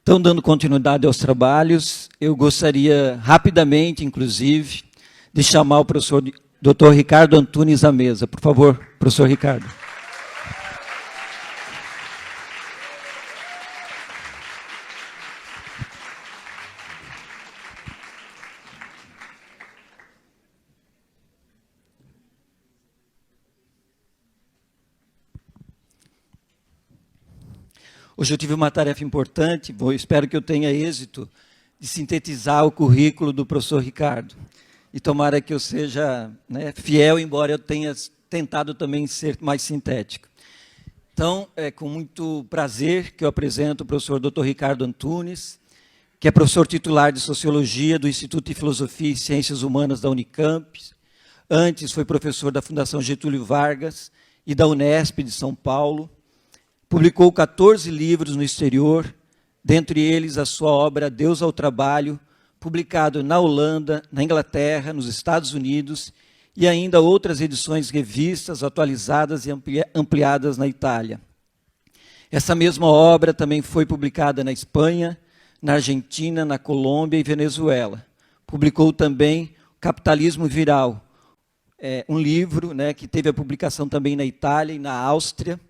Então, dando continuidade aos trabalhos, eu gostaria rapidamente, inclusive, de chamar o professor Dr. Ricardo Antunes à mesa. Por favor, professor Ricardo. Hoje eu tive uma tarefa importante, espero que eu tenha êxito, de sintetizar o currículo do professor Ricardo. E tomara que eu seja, né, fiel, embora eu tenha tentado também ser mais sintético. Então, é com muito prazer que eu apresento o professor Dr. Ricardo Antunes, que é professor titular de Sociologia do Instituto de Filosofia e Ciências Humanas da Unicamp. Antes foi professor da Fundação Getúlio Vargas e da Unesp de São Paulo. Publicou 14 livros no exterior, dentre eles a sua obra Deus ao Trabalho, publicado na Holanda, na Inglaterra, nos Estados Unidos, e ainda outras edições revistas, atualizadas e ampliadas na Itália. Essa mesma obra também foi publicada na Espanha, na Argentina, na Colômbia e Venezuela. Publicou também Capitalismo Viral, um livro, né, que teve a publicação também na Itália e na Áustria.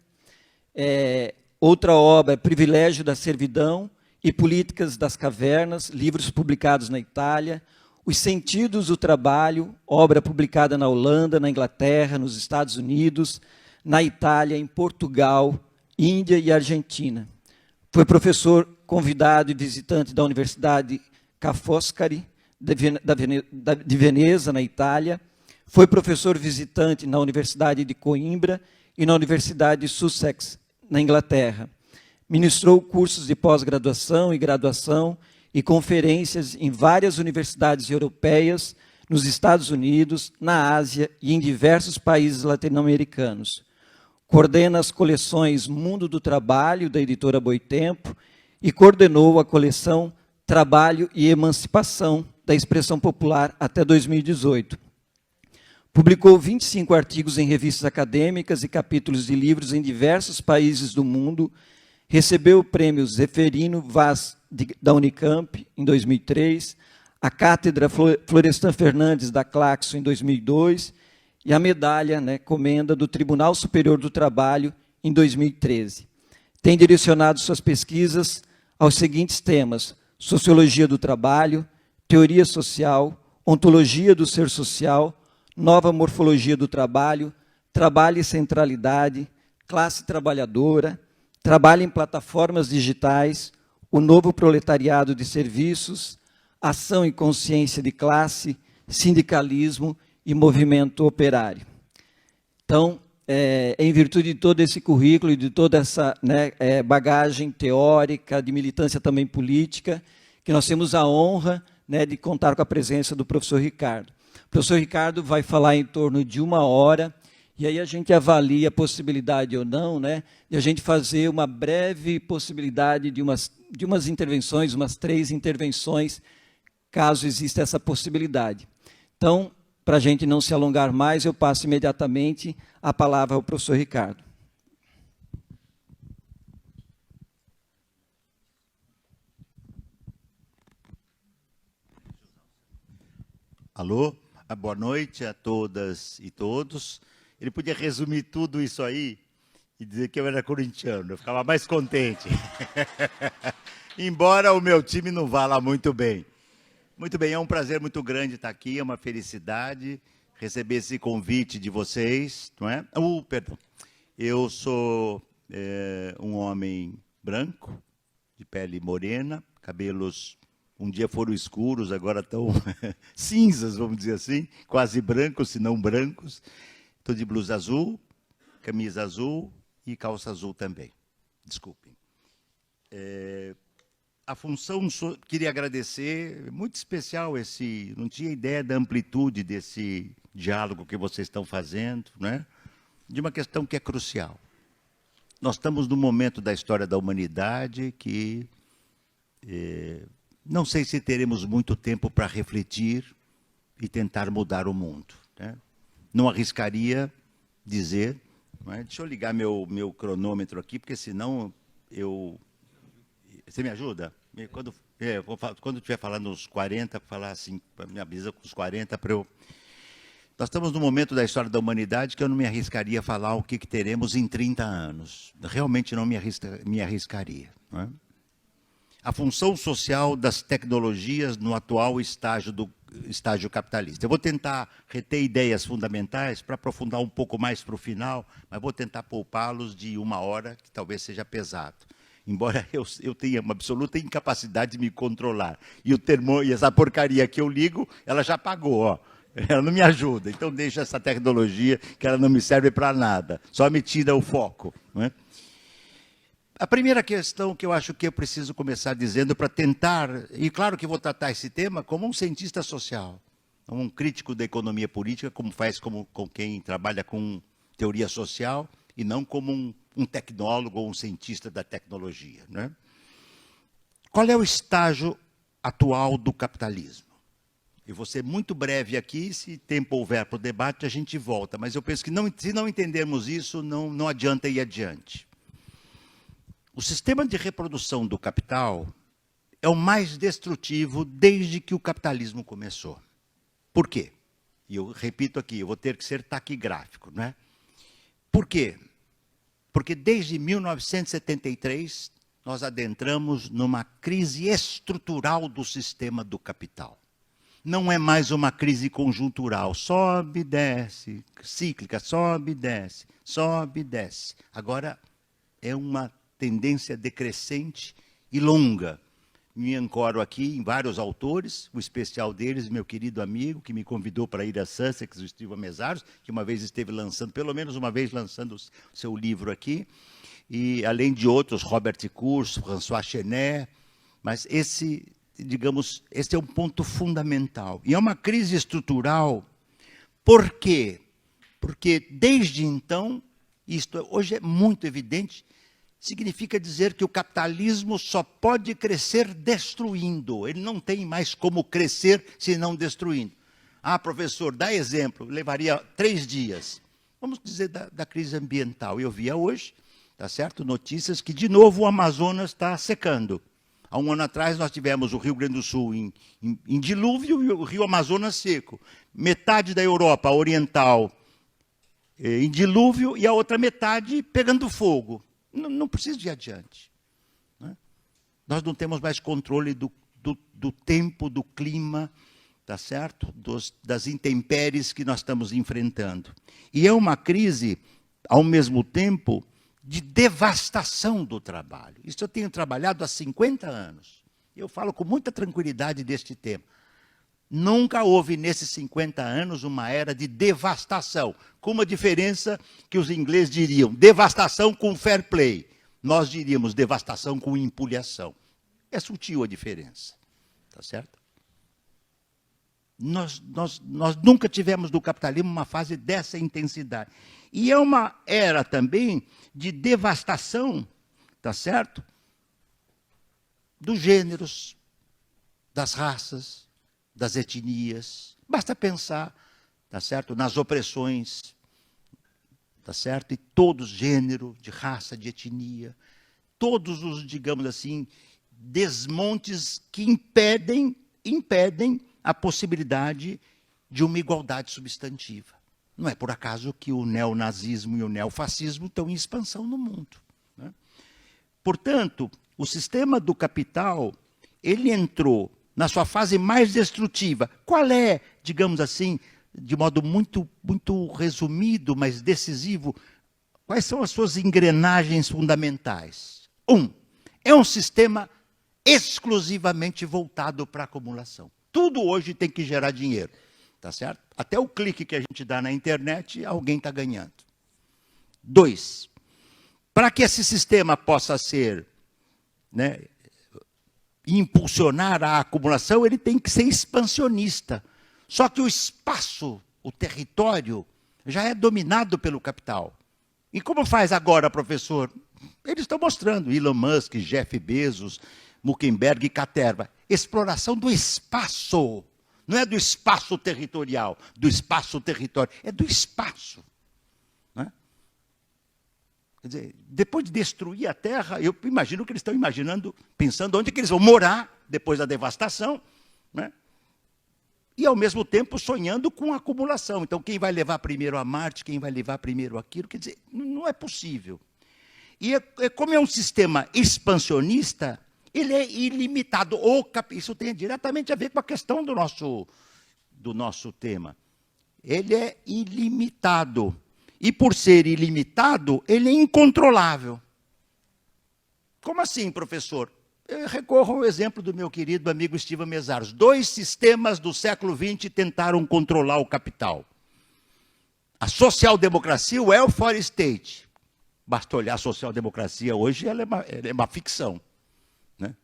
Outra obra, Privilégio da Servidão e Políticas das Cavernas, livros publicados na Itália. Os Sentidos do Trabalho, obra publicada na Holanda, na Inglaterra, nos Estados Unidos, na Itália, em Portugal, Índia e Argentina. Foi professor convidado e visitante da Universidade Ca' Foscari, de Veneza, na Itália. Foi professor visitante na Universidade de Coimbra e na Universidade de Sussex, na Inglaterra. Ministrou cursos de pós-graduação e graduação e conferências em várias universidades europeias, nos Estados Unidos, na Ásia e em diversos países latino-americanos. Coordena as coleções Mundo do Trabalho, da editora Boitempo, e coordenou a coleção Trabalho e Emancipação, da Expressão Popular, até 2018. Publicou 25 artigos em revistas acadêmicas e capítulos de livros em diversos países do mundo. Recebeu o prêmio Zeferino Vaz da Unicamp, em 2003, a cátedra Florestan Fernandes da Claxo, em 2002, e a medalha, né, Comenda do Tribunal Superior do Trabalho, em 2013. Tem direcionado suas pesquisas aos seguintes temas: Sociologia do Trabalho, Teoria Social, Ontologia do Ser Social, Nova Morfologia do Trabalho, Trabalho e Centralidade, Classe Trabalhadora, Trabalho em Plataformas Digitais, O Novo Proletariado de Serviços, Ação e Consciência de Classe, Sindicalismo e Movimento Operário. Então, em virtude de todo esse currículo e de toda essa, né, bagagem teórica, de militância também política, que nós temos a honra, né, de contar com a presença do professor Ricardo. O professor Ricardo vai falar em torno de 1 hora, e aí a gente avalia a possibilidade ou não, né, de a gente fazer uma breve possibilidade de umas intervenções, umas 3 intervenções, caso exista essa possibilidade. Então, para a gente não se alongar mais, eu passo imediatamente a palavra ao professor Ricardo. Alô? Boa noite a todas e todos. Ele podia resumir tudo isso aí e dizer que eu era corintiano, eu ficava mais contente. Embora o meu time não vá lá muito bem. Muito bem, é um prazer muito grande estar aqui, é uma felicidade receber esse convite de vocês, não é? Perdão. Eu sou um homem branco, de pele morena, cabelos um dia foram escuros, agora estão cinzas, vamos dizer assim, quase brancos, se não brancos. Estou de blusa azul, camisa azul e calça azul também. Desculpem. A função, queria agradecer, muito especial não tinha ideia da amplitude desse diálogo que vocês estão fazendo, né? De uma questão que é crucial. Nós estamos num momento da história da humanidade que não sei se teremos muito tempo para refletir e tentar mudar o mundo, né? Não arriscaria dizer, não é? Deixa eu ligar meu cronômetro aqui, porque senão eu... Você me ajuda? Quando estiver falando uns 40, falar assim, me avisa com os 40 para eu... Nós estamos num momento da história da humanidade que eu não me arriscaria a falar o que teremos em 30 anos. Realmente não me arriscaria. Não é? A função social das tecnologias no atual estágio capitalista. Eu vou tentar reter ideias fundamentais para aprofundar um pouco mais para o final, mas vou tentar poupá-los de 1 hora, que talvez seja pesado. Embora eu tenha uma absoluta incapacidade de me controlar. E essa porcaria que eu ligo, ela já apagou, ó. Ela não me ajuda. Então deixa essa tecnologia, que ela não me serve para nada. Só me tira o foco. Não é? A primeira questão que eu acho que eu preciso começar dizendo para tentar, e claro que vou tratar esse tema como um cientista social, um crítico da economia política, como faz com quem trabalha com teoria social, e não como um tecnólogo ou um cientista da tecnologia. Né? Qual é o estágio atual do capitalismo? Eu vou ser muito breve aqui, se tempo houver para o debate, a gente volta. Mas eu penso que se não entendermos isso, não adianta ir adiante. O sistema de reprodução do capital é o mais destrutivo desde que o capitalismo começou. Por quê? E eu repito aqui, eu vou ter que ser taquigráfico, não é? Por quê? Porque desde 1973 nós adentramos numa crise estrutural do sistema do capital. Não é mais uma crise conjuntural, sobe, desce, cíclica, sobe, desce, sobe, desce. Agora é uma tendência decrescente e longa. Me ancoro aqui em vários autores, o especial deles, meu querido amigo, que me convidou para ir a Sussex, o Estiva Mesaros, que uma vez esteve lançando, pelo menos uma vez lançando o seu livro aqui, e além de outros, Robert Kurz, François Chenet, mas esse é um ponto fundamental. E é uma crise estrutural. Por quê? Porque desde então, isto hoje é muito evidente, significa dizer que o capitalismo só pode crescer destruindo. Ele não tem mais como crescer se não destruindo. Ah, professor, dá exemplo, levaria 3 dias. Vamos dizer da crise ambiental. Eu via hoje, tá certo, notícias que, de novo, o Amazonas está secando. Há 1 ano atrás, nós tivemos o Rio Grande do Sul em dilúvio e o Rio Amazonas seco. Metade da Europa Oriental em dilúvio e a outra metade pegando fogo. Não precisa ir adiante. Né? Nós não temos mais controle do tempo, do clima, tá certo? Das intempéries que nós estamos enfrentando. E é uma crise, ao mesmo tempo, de devastação do trabalho. Isso eu tenho trabalhado há 50 anos. Eu falo com muita tranquilidade deste tema. Nunca houve, nesses 50 anos, uma era de devastação, com uma diferença que os ingleses diriam, devastação com fair play. Nós diríamos devastação com empulhação. É sutil a diferença, tá certo? Nós nunca tivemos do capitalismo uma fase dessa intensidade. E é uma era também de devastação, tá certo? Dos gêneros, das raças, das etnias. Basta pensar, tá certo, nas opressões, tá certo? E todos gênero, de raça, de etnia, todos os, digamos assim, desmontes que impedem a possibilidade de uma igualdade substantiva. Não é por acaso que o neonazismo e o neofascismo estão em expansão no mundo. Né? Portanto, o sistema do capital, ele entrou na sua fase mais destrutiva. Qual é, digamos assim, de modo muito resumido, mas decisivo, quais são as suas engrenagens fundamentais? É um sistema exclusivamente voltado para a acumulação. Tudo hoje tem que gerar dinheiro, tá certo? Até o clique que a gente dá na internet, alguém está ganhando. 2, para que esse sistema possa ser, né, impulsionar a acumulação, ele tem que ser expansionista. Só que o espaço, o território, já é dominado pelo capital. E como faz agora, professor? Eles estão mostrando, Elon Musk, Jeff Bezos, Muckenberg e Caterva. Exploração do espaço. Não é do espaço territorial, do espaço território, é do espaço. Né? Quer dizer, depois de destruir a terra, eu imagino que eles estão pensando onde é que eles vão morar depois da devastação, né? E, ao mesmo tempo, sonhando com a acumulação. Então, quem vai levar primeiro a Marte, quem vai levar primeiro aquilo, quer dizer, não é possível. E como é um sistema expansionista, ele é ilimitado. Isso tem diretamente a ver com a questão do nosso tema. Ele é ilimitado. E, por ser ilimitado, ele é incontrolável. Como assim, professor? Eu recorro ao exemplo do meu querido amigo Steven Mesaros. 2 sistemas do século XX tentaram controlar o capital. A social-democracia e o welfare state. Basta olhar a social-democracia hoje, ela é uma ficção, né?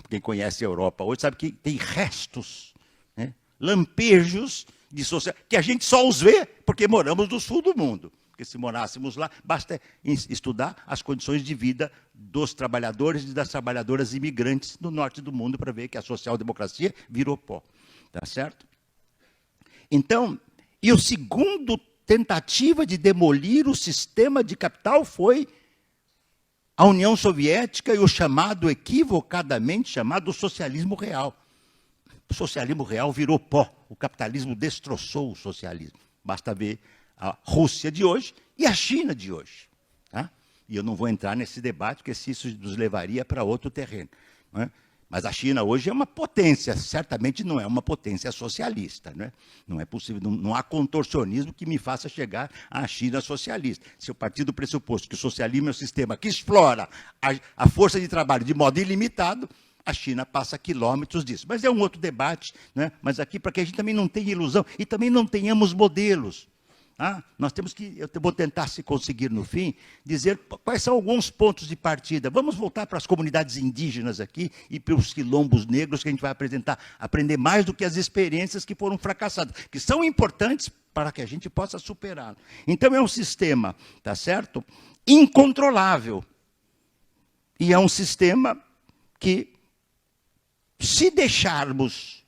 Quem conhece a Europa hoje sabe que tem restos, né? Lampejos de social, que a gente só os vê porque moramos no sul do mundo. Porque se morássemos lá, basta estudar as condições de vida dos trabalhadores e das trabalhadoras imigrantes no norte do mundo para ver que a social-democracia virou pó. Tá certo? Então, e o segundo tentativa de demolir o sistema de capital foi a União Soviética e o chamado, equivocadamente chamado, socialismo real. O socialismo real virou pó. O capitalismo destroçou o socialismo. Basta ver a Rússia de hoje e a China de hoje. Tá? E eu não vou entrar nesse debate, porque isso nos levaria para outro terreno. Não é? Mas a China hoje é uma potência, certamente não é uma potência socialista. Não é, não é possível, não há contorcionismo que me faça chegar à China socialista. Se eu partir do pressuposto que o socialismo é um sistema que explora a força de trabalho de modo ilimitado, a China passa quilômetros disso. Mas é um outro debate, né? Mas aqui, para que a gente também não tenha ilusão e também não tenhamos modelos. Nós temos que, eu vou tentar, se conseguir no fim, dizer quais são alguns pontos de partida. Vamos voltar para as comunidades indígenas aqui e para os quilombos negros que a gente vai aprender mais do que as experiências que foram fracassadas, que são importantes para que a gente possa superar. Então é um sistema, tá certo? Incontrolável. E é um sistema que, se deixarmos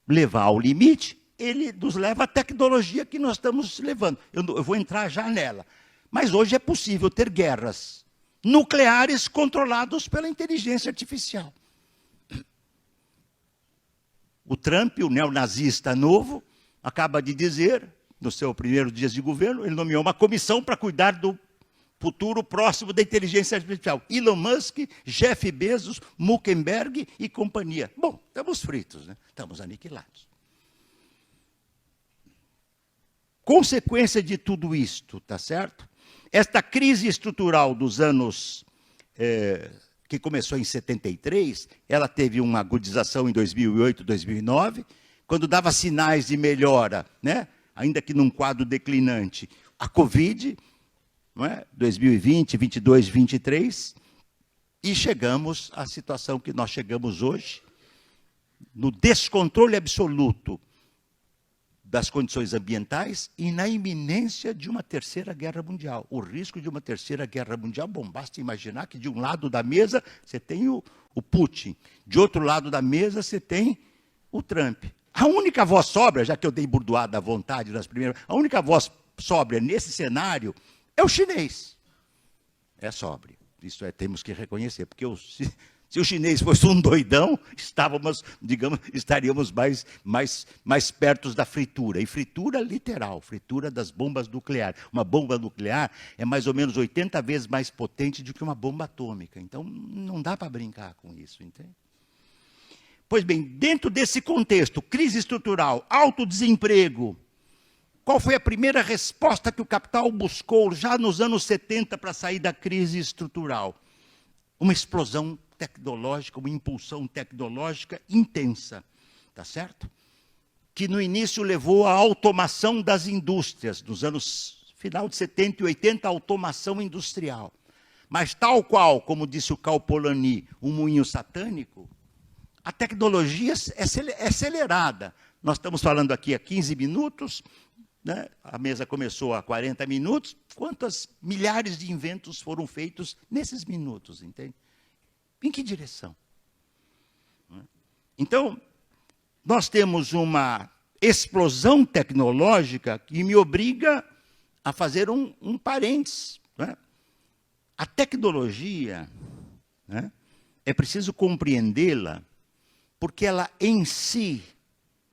levar ao limite, ele nos leva à tecnologia que nós estamos levando. Eu vou entrar já nela. Mas hoje é possível ter guerras nucleares controladas pela inteligência artificial. O Trump, o neonazista novo, acaba de dizer, no seu primeiro dia de governo, ele nomeou uma comissão para cuidar do futuro próximo da inteligência artificial. Elon Musk, Jeff Bezos, Zuckerberg e companhia. Bom, estamos fritos, né? Estamos aniquilados. Consequência de tudo isto, tá certo? Esta crise estrutural dos anos, que começou em 73, ela teve uma agudização em 2008, 2009, quando dava sinais de melhora, né? Ainda que num quadro declinante. A Covid, não é? 2020, 22, 23, e chegamos à situação que nós chegamos hoje, no descontrole absoluto das condições ambientais e na iminência de uma terceira guerra mundial. O risco de uma terceira guerra mundial, bom, basta imaginar que de um lado da mesa você tem o Putin, de outro lado da mesa você tem o Trump. A única voz sóbria, já que eu dei burdoada à vontade nas primeiras, a única voz sóbria nesse cenário é o chinês. É sóbrio. Isso temos que reconhecer, porque se o chinês fosse um doidão, estaríamos mais perto da fritura. E fritura literal, fritura das bombas nucleares. Uma bomba nuclear é mais ou menos 80 vezes mais potente do que uma bomba atômica. Então, não dá para brincar com isso, entende? Pois bem, dentro desse contexto, crise estrutural, alto desemprego, qual foi a primeira resposta que o capital buscou já nos anos 70 para sair da crise estrutural? Uma explosão tecnológica, uma impulsão tecnológica intensa, tá certo? Que no início levou à automação das indústrias, nos anos final de 70 e 80, a automação industrial. Mas tal qual, como disse o Cal Polanyi, um moinho satânico, a tecnologia é acelerada. Nós estamos falando aqui há 15 minutos, né? A mesa começou há 40 minutos, quantas milhares de inventos foram feitos nesses minutos, entende? Em que direção? Então, nós temos uma explosão tecnológica que me obriga a fazer um parênteses, né? A tecnologia, né, é preciso compreendê-la, porque ela em si,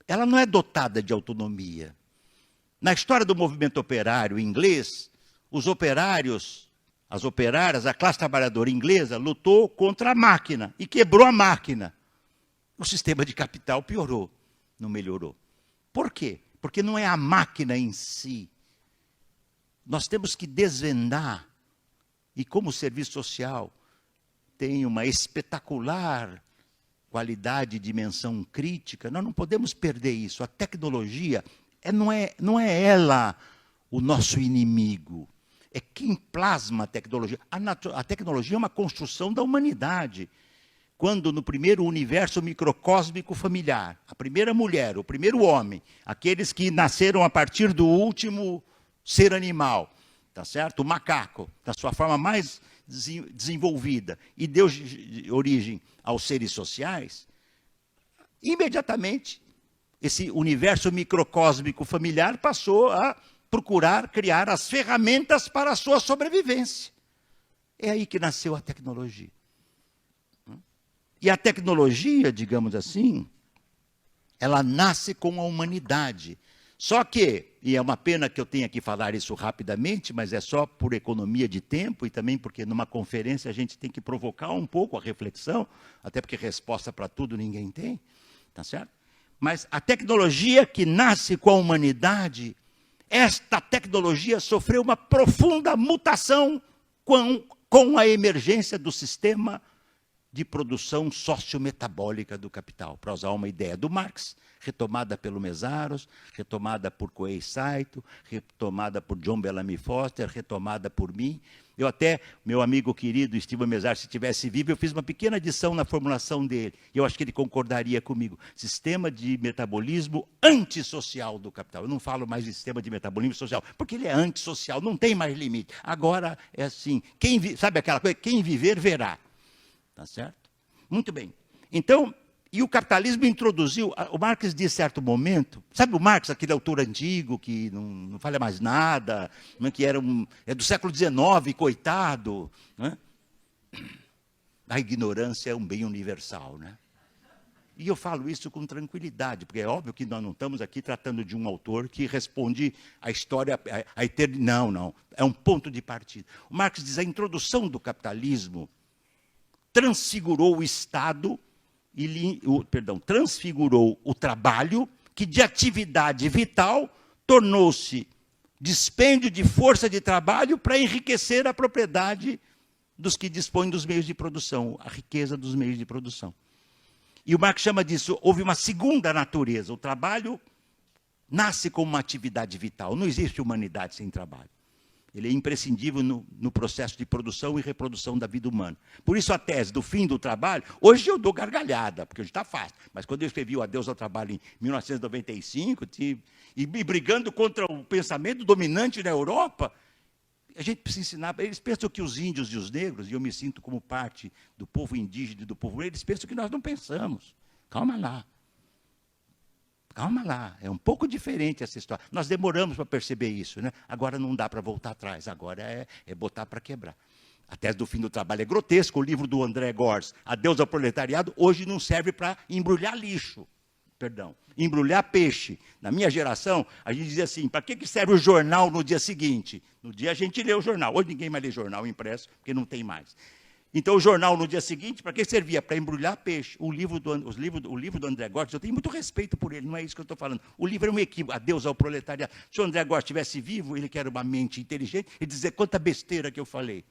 ela não é dotada de autonomia. Na história do movimento operário inglês, os operários, as operárias, a classe trabalhadora inglesa lutou contra a máquina e quebrou a máquina. O sistema de capital piorou, não melhorou. Por quê? Porque não é a máquina em si. Nós temos que desvendar, e como o serviço social tem uma espetacular qualidade e dimensão crítica, nós não podemos perder isso. A tecnologia não é ela o nosso inimigo, é quem plasma a tecnologia. A tecnologia é uma construção da humanidade. Quando no primeiro universo microcósmico familiar, a primeira mulher, o primeiro homem, aqueles que nasceram a partir do último ser animal, tá certo? O macaco, da sua forma mais desenvolvida, e deu origem aos seres sociais, imediatamente esse universo microcósmico familiar passou a procurar criar as ferramentas para a sua sobrevivência. É aí que nasceu a tecnologia. E a tecnologia, digamos assim, ela nasce com a humanidade. Só que, e é uma pena que eu tenha que falar isso rapidamente, mas é só por economia de tempo e também porque numa conferência a gente tem que provocar um pouco a reflexão, até porque resposta para tudo ninguém tem, tá certo? Mas a tecnologia que nasce com a humanidade, esta tecnologia sofreu uma profunda mutação com a emergência do sistema de produção sociometabólica do capital, para usar uma ideia do Marx, retomada pelo Mesaros, retomada por Koei Saito, retomada por John Bellamy Foster, retomada por mim. Eu até, meu amigo querido Steven Mesaros, se estivesse vivo, eu fiz uma pequena adição na formulação dele, e eu acho que ele concordaria comigo. Sistema de metabolismo antissocial do capital. Eu não falo mais de sistema de metabolismo social, porque ele é antissocial, não tem mais limite. Agora é assim, sabe aquela coisa? Quem viver, verá. Tá certo? Muito bem. Então, e o capitalismo introduziu, o Marx disse em certo momento, sabe o Marx, aquele autor antigo, que não fala mais nada, que é do século XIX, coitado. Né? A ignorância é um bem universal. Né? E eu falo isso com tranquilidade, porque é óbvio que nós não estamos aqui tratando de um autor que responde a história, a eternidade. Não, é um ponto de partida. O Marx diz, a introdução do capitalismo transfigurou o Estado, transfigurou o trabalho, que de atividade vital tornou-se dispêndio de força de trabalho para enriquecer a propriedade dos que dispõem dos meios de produção, a riqueza dos meios de produção. E o Marx chama disso, houve uma segunda natureza, o trabalho nasce como uma atividade vital, não existe humanidade sem trabalho. Ele é imprescindível no processo de produção e reprodução da vida humana. Por isso a tese do fim do trabalho, hoje eu dou gargalhada, porque hoje está fácil. Mas quando eu escrevi o Adeus ao Trabalho em 1995, e brigando contra o pensamento dominante na Europa, a gente precisa ensinar, eles pensam que os índios e os negros, e eu me sinto como parte do povo indígena e do povo negro, eles pensam que nós não pensamos. Calma lá. Calma lá, é um pouco diferente essa história. Nós demoramos para perceber isso, né? Agora não dá para voltar atrás, agora é botar para quebrar. A tese do fim do trabalho é grotesca, o livro do André Gorz, Adeus ao Proletariado, hoje não serve para embrulhar lixo, embrulhar peixe. Na minha geração, a gente dizia assim, para que serve o jornal no dia seguinte? No dia a gente lê o jornal, hoje ninguém mais lê jornal impresso, porque não tem mais. Então, o jornal, no dia seguinte, para que servia? Para embrulhar peixe. O livro do André Gortz, eu tenho muito respeito por ele, não é isso que eu estou falando. O livro é um equívoco, Adeus ao Proletariado. Se o André Gortz estivesse vivo, ele que era uma mente inteligente, ele dizer quanta besteira que eu falei.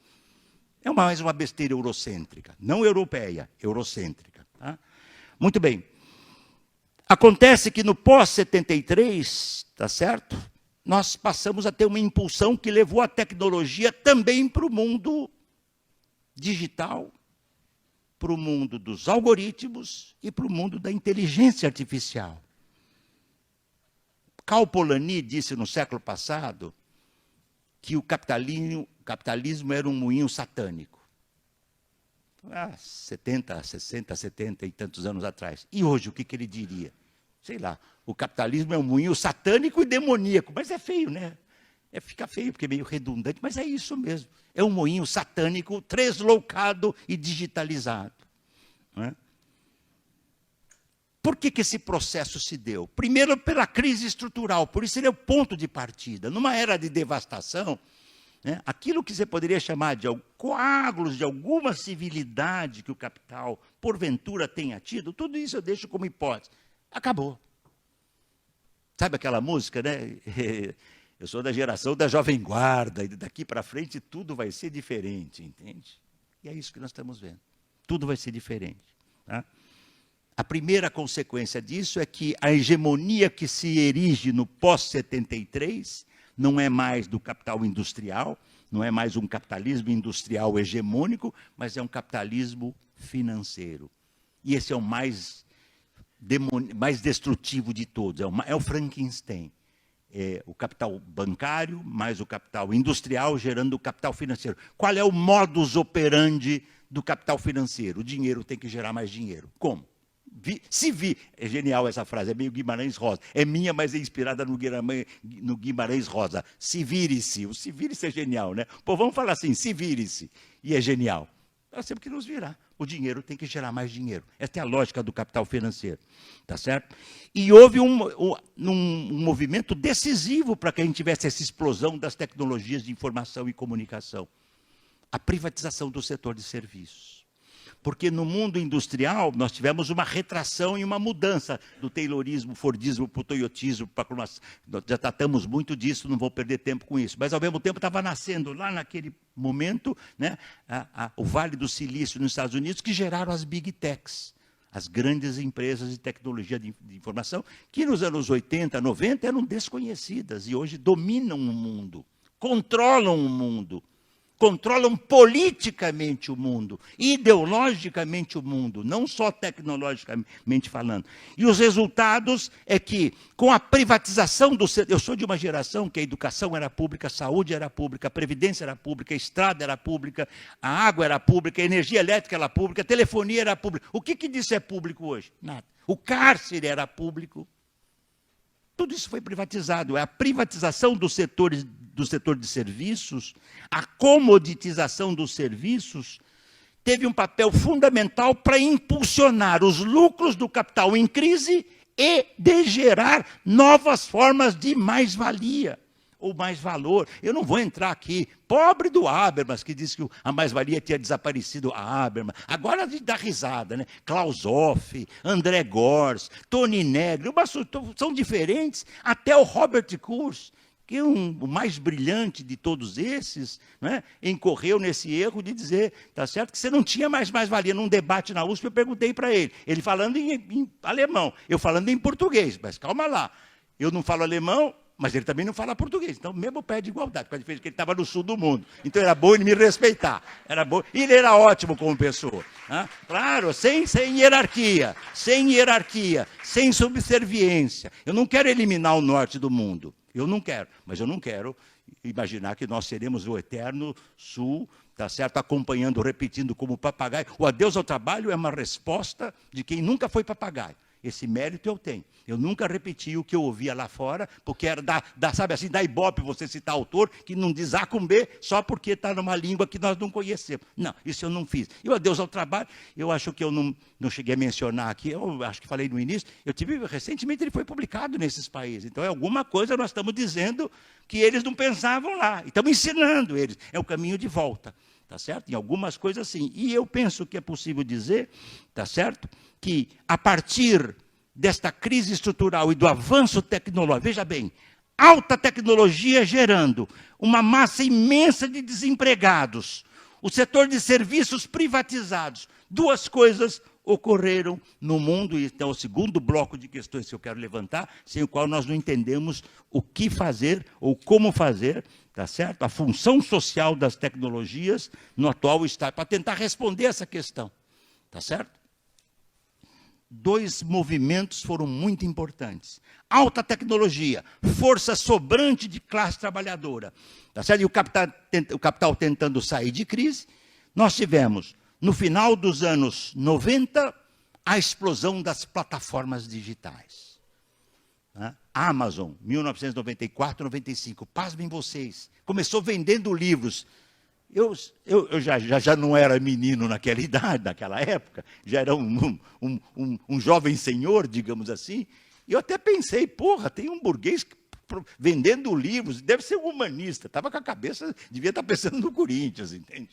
É mais uma besteira eurocêntrica, não europeia, eurocêntrica. Tá? Muito bem. Acontece que no pós-73, tá certo? Nós passamos a ter uma impulsão que levou a tecnologia também para o mundo digital, para o mundo dos algoritmos e para o mundo da inteligência artificial. Karl Polanyi disse no século passado que o capitalismo era um moinho satânico. 70, 60, 70 e tantos anos atrás. E hoje, o que ele diria? Sei lá, o capitalismo é um moinho satânico e demoníaco, mas é feio, né? Fica feio, porque é meio redundante, mas é isso mesmo. É um moinho satânico, translocado e digitalizado. Não é? Por que esse processo se deu? Primeiro, pela crise estrutural, por isso ele é o ponto de partida. Numa era de devastação, né, aquilo que você poderia chamar de coágulos de alguma civilidade que o capital, porventura, tenha tido, tudo isso eu deixo como hipótese. Acabou. Sabe aquela música, né? Eu sou da geração da Jovem Guarda, e daqui para frente tudo vai ser diferente, entende? E é isso que nós estamos vendo. Tudo vai ser diferente. Tá? A primeira consequência disso é que a hegemonia que se erige no pós-73 não é mais do capital industrial, não é mais um capitalismo industrial hegemônico, mas é um capitalismo financeiro. E esse é o mais destrutivo de todos, é o Frankenstein. É o capital bancário mais o capital industrial gerando o capital financeiro. Qual é o modus operandi do capital financeiro? O dinheiro tem que gerar mais dinheiro. Como? É genial essa frase, é meio Guimarães Rosa. É minha, mas é inspirada no Guimarães Rosa. Se vire-se. O se vire-se é genial, né? Pô, vamos falar assim, se vire-se. E é genial. Nós temos que nos virar. O dinheiro tem que gerar mais dinheiro. Essa é a lógica do capital financeiro. Tá certo? E houve um movimento decisivo para que a gente tivesse essa explosão das tecnologias de informação e comunicação. A privatização do setor de serviços. Porque no mundo industrial nós tivemos uma retração e uma mudança do taylorismo, fordismo para o toyotismo. Nós já tratamos muito disso, não vou perder tempo com isso. Mas, ao mesmo tempo, estava nascendo lá naquele momento, né, o Vale do Silício nos Estados Unidos, que geraram as Big Techs, as grandes empresas de tecnologia de informação, que nos anos 80, 90 eram desconhecidas e hoje dominam o mundo, controlam o mundo. Controlam politicamente o mundo, ideologicamente o mundo, não só tecnologicamente falando. E os resultados é que, com a privatização do setor... Eu sou de uma geração que a educação era pública, a saúde era pública, a previdência era pública, a estrada era pública, a água era pública, a energia elétrica era pública, a telefonia era pública. O que disso é público hoje? Nada. O cárcere era público. Tudo isso foi privatizado. É a privatização do setor de serviços, a comoditização dos serviços, teve um papel fundamental para impulsionar os lucros do capital em crise e de gerar novas formas de mais-valia, ou mais valor. Eu não vou entrar aqui, pobre do Habermas, que disse que a mais-valia tinha desaparecido, a Habermas. Agora a gente dá risada, né? Klaus Hoff, André Gors, Tony Negri, são diferentes, até o Robert Kurz, que o mais brilhante de todos esses, né, incorreu nesse erro de dizer, tá certo, que você não tinha mais-valia. Num debate na USP, eu perguntei para ele falando em alemão, eu falando em português, mas calma lá, eu não falo alemão, mas ele também não fala português, então mesmo pé de igualdade, com a diferença que ele estava no sul do mundo, então era bom ele me respeitar, era bom, e ele era ótimo como pessoa, né? Claro, sem hierarquia, sem subserviência. Eu não quero eliminar o norte do mundo, eu não quero, mas eu não quero imaginar que nós seremos o eterno sul, tá certo? Acompanhando, repetindo como papagaio. O adeus ao trabalho é uma resposta de quem nunca foi papagaio. Esse mérito eu tenho. Eu nunca repeti o que eu ouvia lá fora, porque era sabe assim, da ibope você citar autor que não diz A com B só porque está numa língua que nós não conhecemos. Não, isso eu não fiz. E o adeus ao trabalho, eu acho que eu não cheguei a mencionar aqui, eu acho que falei no início, recentemente ele foi publicado nesses países. Então, é alguma coisa nós estamos dizendo que eles não pensavam lá. E estamos ensinando eles. É o caminho de volta. Tá certo? Em algumas coisas, sim. E eu penso que é possível dizer, tá certo, que a partir desta crise estrutural e do avanço tecnológico, veja bem, alta tecnologia gerando uma massa imensa de desempregados, o setor de serviços privatizados, duas coisas ocorreram no mundo, e então é o segundo bloco de questões que eu quero levantar, sem o qual nós não entendemos o que fazer ou como fazer, tá certo? A função social das tecnologias no atual estado, para tentar responder essa questão, tá certo? Dois movimentos foram muito importantes. Alta tecnologia, força sobrante de classe trabalhadora, tá certo? E o capital tentando sair de crise. Nós tivemos, no final dos anos 90, a explosão das plataformas digitais. Né? Amazon, 1994, 95. Pasmem vocês. Começou vendendo livros. Eu já não era menino naquela idade, naquela época. Já era um jovem senhor, digamos assim. E eu até pensei, porra, tem um burguês vendendo livros, deve ser um humanista. Estava com a cabeça, devia estar pensando no Corinthians, entende?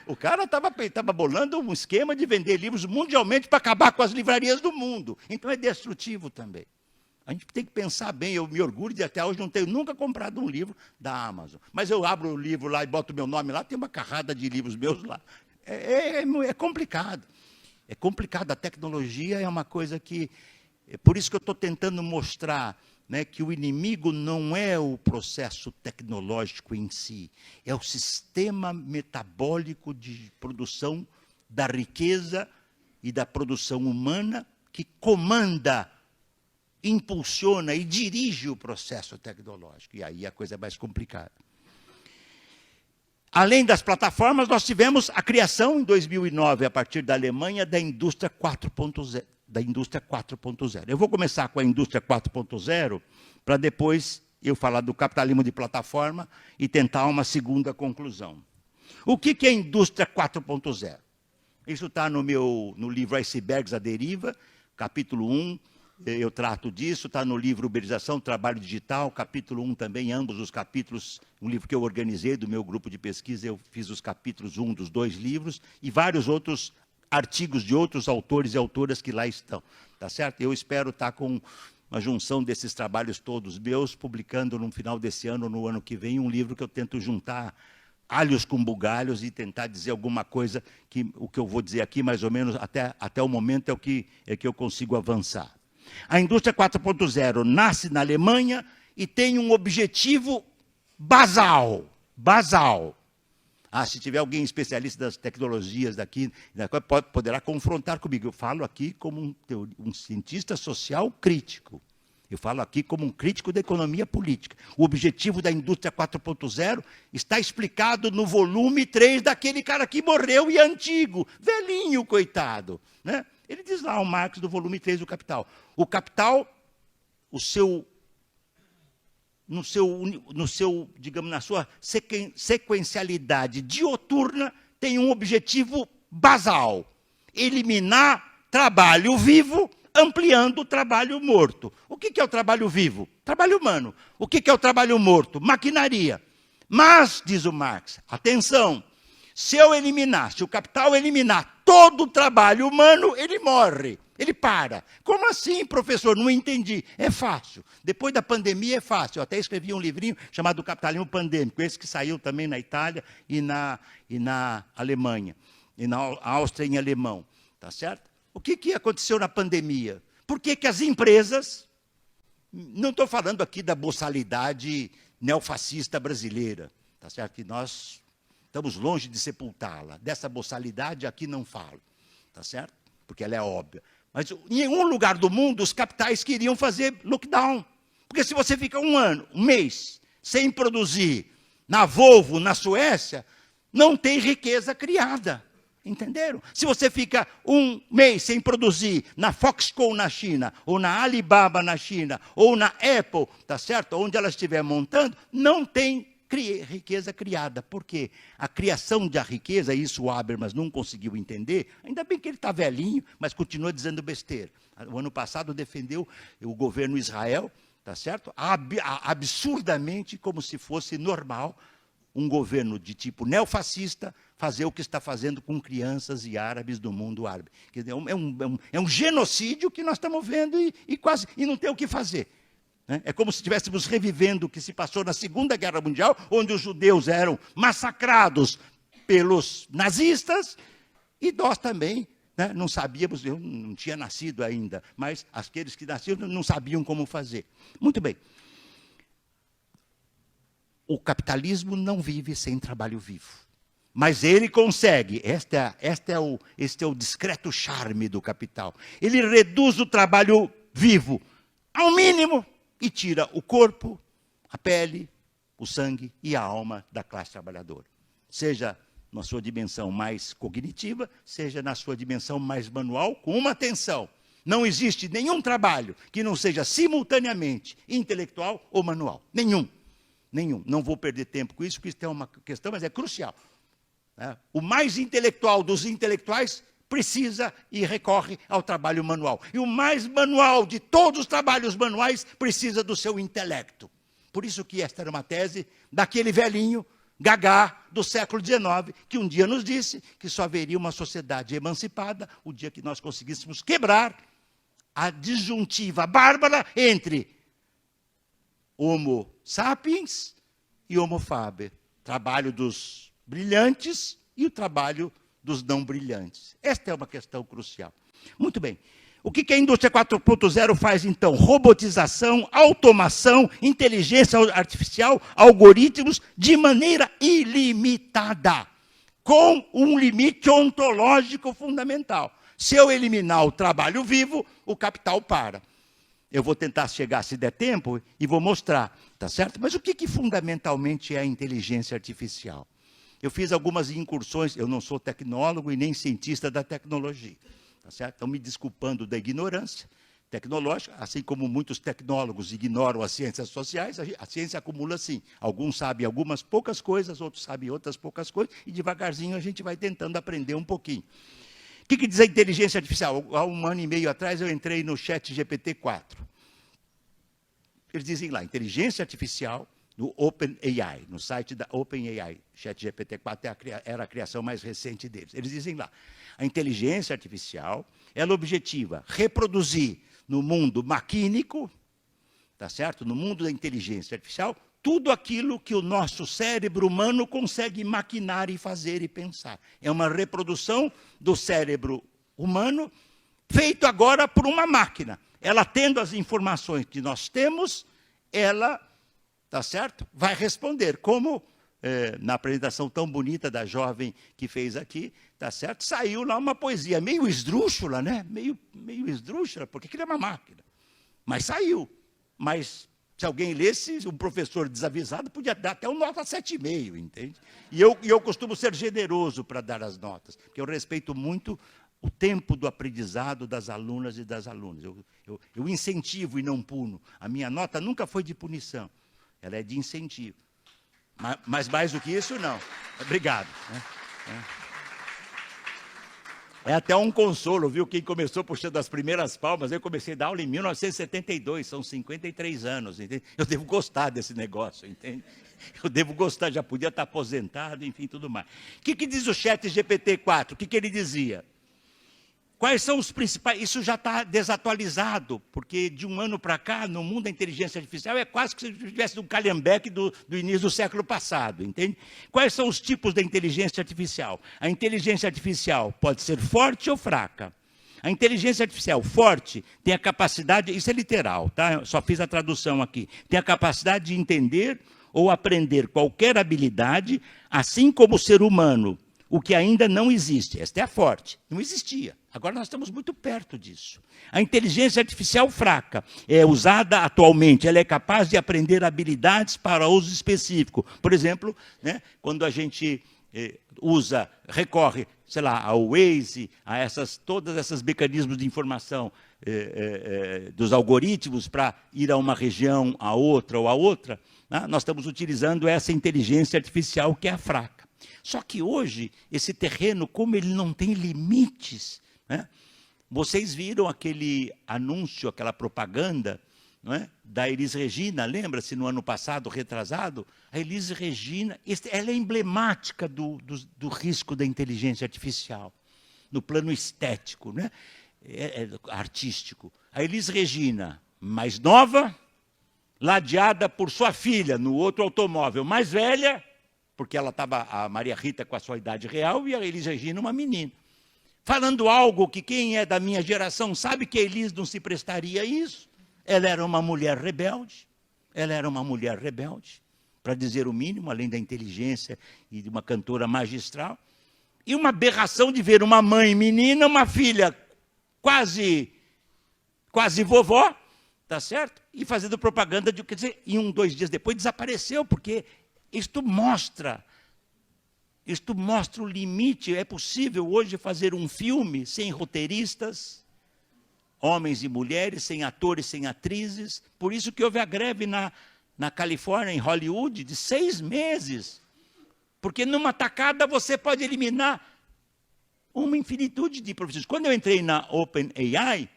O cara estava bolando um esquema de vender livros mundialmente para acabar com as livrarias do mundo. Então é destrutivo também. A gente tem que pensar bem. Eu me orgulho de até hoje não ter nunca comprado um livro da Amazon. Mas eu abro o livro lá e boto o meu nome lá, tem uma carrada de livros meus lá. É complicado. É complicado. A tecnologia é uma coisa que... É por isso que eu estou tentando mostrar, né, que o inimigo não é o processo tecnológico em si, é o sistema metabólico de produção da riqueza e da produção humana que comanda, impulsiona e dirige o processo tecnológico. E aí a coisa é mais complicada. Além das plataformas, nós tivemos a criação, em 2009, a partir da Alemanha, da indústria 4.0. Eu vou começar com a indústria 4.0, para depois eu falar do capitalismo de plataforma e tentar uma segunda conclusão. O que é a indústria 4.0? Isso está no livro Icebergs, a Deriva, capítulo 1, eu trato disso, está no livro Uberização, Trabalho Digital, capítulo 1 também, ambos os capítulos, um livro que eu organizei do meu grupo de pesquisa, eu fiz os capítulos 1 dos 2 livros, e vários outros artigos de outros autores e autoras que lá estão, tá certo? Eu espero estar com uma junção desses trabalhos todos meus, publicando no final desse ano, no ano que vem, um livro que eu tento juntar alhos com bugalhos e tentar dizer alguma coisa, que o que eu vou dizer aqui, mais ou menos, até o momento é que eu consigo avançar. A indústria 4.0 nasce na Alemanha e tem um objetivo basal. Se tiver alguém especialista das tecnologias daqui, poderá confrontar comigo. Eu falo aqui como um cientista social crítico. Eu falo aqui como um crítico da economia política. O objetivo da indústria 4.0 está explicado no volume 3 daquele cara que morreu e é antigo, velhinho, coitado, né? Ele diz lá, o Marx, do volume 3 do Capital. O Capital, digamos, na sua sequencialidade dioturna, tem um objetivo basal: eliminar trabalho vivo, ampliando o trabalho morto. O que é o trabalho vivo? Trabalho humano. O que é o trabalho morto? Maquinaria. Mas, diz o Marx, atenção, se o capital eliminar todo o trabalho humano, ele morre, ele para. Como assim, professor? Não entendi. É fácil. Depois da pandemia é fácil. Eu até escrevi um livrinho chamado Capitalismo Pandêmico, esse que saiu também na Itália e na Alemanha, e na Áustria em alemão. Tá certo? O que aconteceu na pandemia? Por que as empresas... Não estou falando aqui da boçalidade neofascista brasileira, tá certo? Que nós estamos longe de sepultá-la. Dessa boçalidade aqui não falo, tá certo? Porque ela é óbvia. Mas em nenhum lugar do mundo os capitais queriam fazer lockdown. Porque se você fica um mês, sem produzir na Volvo, na Suécia, não tem riqueza criada. Entenderam? Se você fica um mês sem produzir na Foxconn na China, ou na Alibaba na China, ou na Apple, tá certo? Onde ela estiver montando, não tem riqueza criada. Por quê? A criação da riqueza, isso o Habermas não conseguiu entender, ainda bem que ele está velhinho, mas continua dizendo besteira. O ano passado defendeu o governo Israel, tá certo? Absurdamente, como se fosse normal, um governo de tipo neofascista fazer o que está fazendo com crianças e árabes do mundo árabe. Quer dizer, é um genocídio que nós estamos vendo e não tem o que fazer. Né? É como se estivéssemos revivendo o que se passou na Segunda Guerra Mundial, onde os judeus eram massacrados pelos nazistas, e nós também, né, não sabíamos, eu não tinha nascido ainda, mas aqueles que nasceram não sabiam como fazer. Muito bem. O capitalismo não vive sem trabalho vivo. Mas ele consegue, este é o discreto charme do capital. Ele reduz o trabalho vivo ao mínimo e tira o corpo, a pele, o sangue e a alma da classe trabalhadora. Seja na sua dimensão mais cognitiva, seja na sua dimensão mais manual, com uma atenção. Não existe nenhum trabalho que não seja simultaneamente intelectual ou manual. Nenhum. Nenhum. Não vou perder tempo com isso, porque isso é uma questão, mas é crucial. O mais intelectual dos intelectuais precisa e recorre ao trabalho manual. E o mais manual de todos os trabalhos manuais precisa do seu intelecto. Por isso que esta era uma tese daquele velhinho Gagá do século XIX, que um dia nos disse que só haveria uma sociedade emancipada o dia que nós conseguíssemos quebrar a disjuntiva bárbara entre Homo sapiens e Homo faber. Trabalho dos brilhantes e o trabalho dos não brilhantes. Esta é uma questão crucial. Muito bem. O que a indústria 4.0 faz, então? Robotização, automação, inteligência artificial, algoritmos, de maneira ilimitada, com um limite ontológico fundamental. Se eu eliminar o trabalho vivo, o capital para. Eu vou tentar chegar, se der tempo, e vou mostrar, tá certo? Mas o que fundamentalmente é a inteligência artificial? Eu fiz algumas incursões, eu não sou tecnólogo e nem cientista da tecnologia. Tá certo? Estão me desculpando da ignorância tecnológica, assim como muitos tecnólogos ignoram as ciências sociais, a ciência acumula assim. Alguns sabem algumas poucas coisas, outros sabem outras poucas coisas, e devagarzinho a gente vai tentando aprender um pouquinho. O que diz a inteligência artificial? Há 1 ano e meio atrás eu entrei no ChatGPT-4. Eles dizem lá, inteligência artificial no OpenAI, no site da OpenAI. ChatGPT-4 era a criação mais recente deles. Eles dizem lá, a inteligência artificial, ela objetiva reproduzir no mundo maquínico, tá certo? No mundo da inteligência artificial, tudo aquilo que o nosso cérebro humano consegue maquinar e fazer e pensar. É uma reprodução do cérebro humano, feito agora por uma máquina. Ela tendo as informações que nós temos, ela, tá certo? Vai responder, como na apresentação tão bonita da jovem que fez aqui, tá certo? Saiu lá uma poesia meio esdrúxula, né? Meio esdrúxula, porque aquilo é uma máquina. Mas saiu. Mas se alguém lesse, um professor desavisado podia dar até um nota 7,5, entende? E eu costumo ser generoso para dar as notas, porque eu respeito muito o tempo do aprendizado das alunas e das alunas. Eu incentivo e não puno. A minha nota nunca foi de punição, ela é de incentivo. Mas mais do que isso, não. Obrigado. É até um consolo, viu? Quem começou puxando as primeiras palmas, eu comecei a dar aula em 1972, são 53 anos, entende? Eu devo gostar desse negócio, entende? Eu devo gostar, já podia estar aposentado, enfim, tudo mais. O que diz o ChatGPT-4? O que ele dizia? Quais são os principais... Isso já está desatualizado, porque de 1 ano para cá, no mundo da inteligência artificial, é quase que se tivesse um calhambeque do início do século passado, entende? Quais são os tipos da inteligência artificial? A inteligência artificial pode ser forte ou fraca. A inteligência artificial forte tem a capacidade, isso é literal, tá? Eu só fiz a tradução aqui. Tem a capacidade de entender ou aprender qualquer habilidade, assim como o ser humano, o que ainda não existe. Esta é a forte, não existia. Agora nós estamos muito perto disso. A inteligência artificial fraca é usada atualmente, ela é capaz de aprender habilidades para uso específico. Por exemplo, né, quando a gente recorre, sei lá, ao Waze, a todos esses mecanismos de informação dos algoritmos para ir a uma região, a outra ou a outra, né, nós estamos utilizando essa inteligência artificial que é a fraca. Só que hoje, esse terreno, como ele não tem limites, né? Vocês viram aquele anúncio, aquela propaganda, não é? Da Elis Regina, lembra-se, no ano passado, retrasado? A Elis Regina, ela é emblemática do risco da inteligência artificial, no plano estético, né? Artístico. A Elis Regina, mais nova, ladeada por sua filha, no outro automóvel, mais velha, porque ela estava, a Maria Rita, com a sua idade real, e a Elis Regina, uma menina. Falando algo que quem é da minha geração sabe que a Elis não se prestaria a isso. Ela era uma mulher rebelde. Ela era uma mulher rebelde, para dizer o mínimo, além da inteligência e de uma cantora magistral. E uma aberração de ver uma mãe menina, uma filha quase vovó, tá certo? E fazendo propaganda de, quer dizer, e 2 dias depois desapareceu, porque isto mostra o limite. É possível hoje fazer um filme sem roteiristas, homens e mulheres, sem atores, sem atrizes. Por isso que houve a greve na Califórnia, em Hollywood, de 6 meses. Porque numa tacada você pode eliminar uma infinitude de profissões. Quando eu entrei na OpenAI,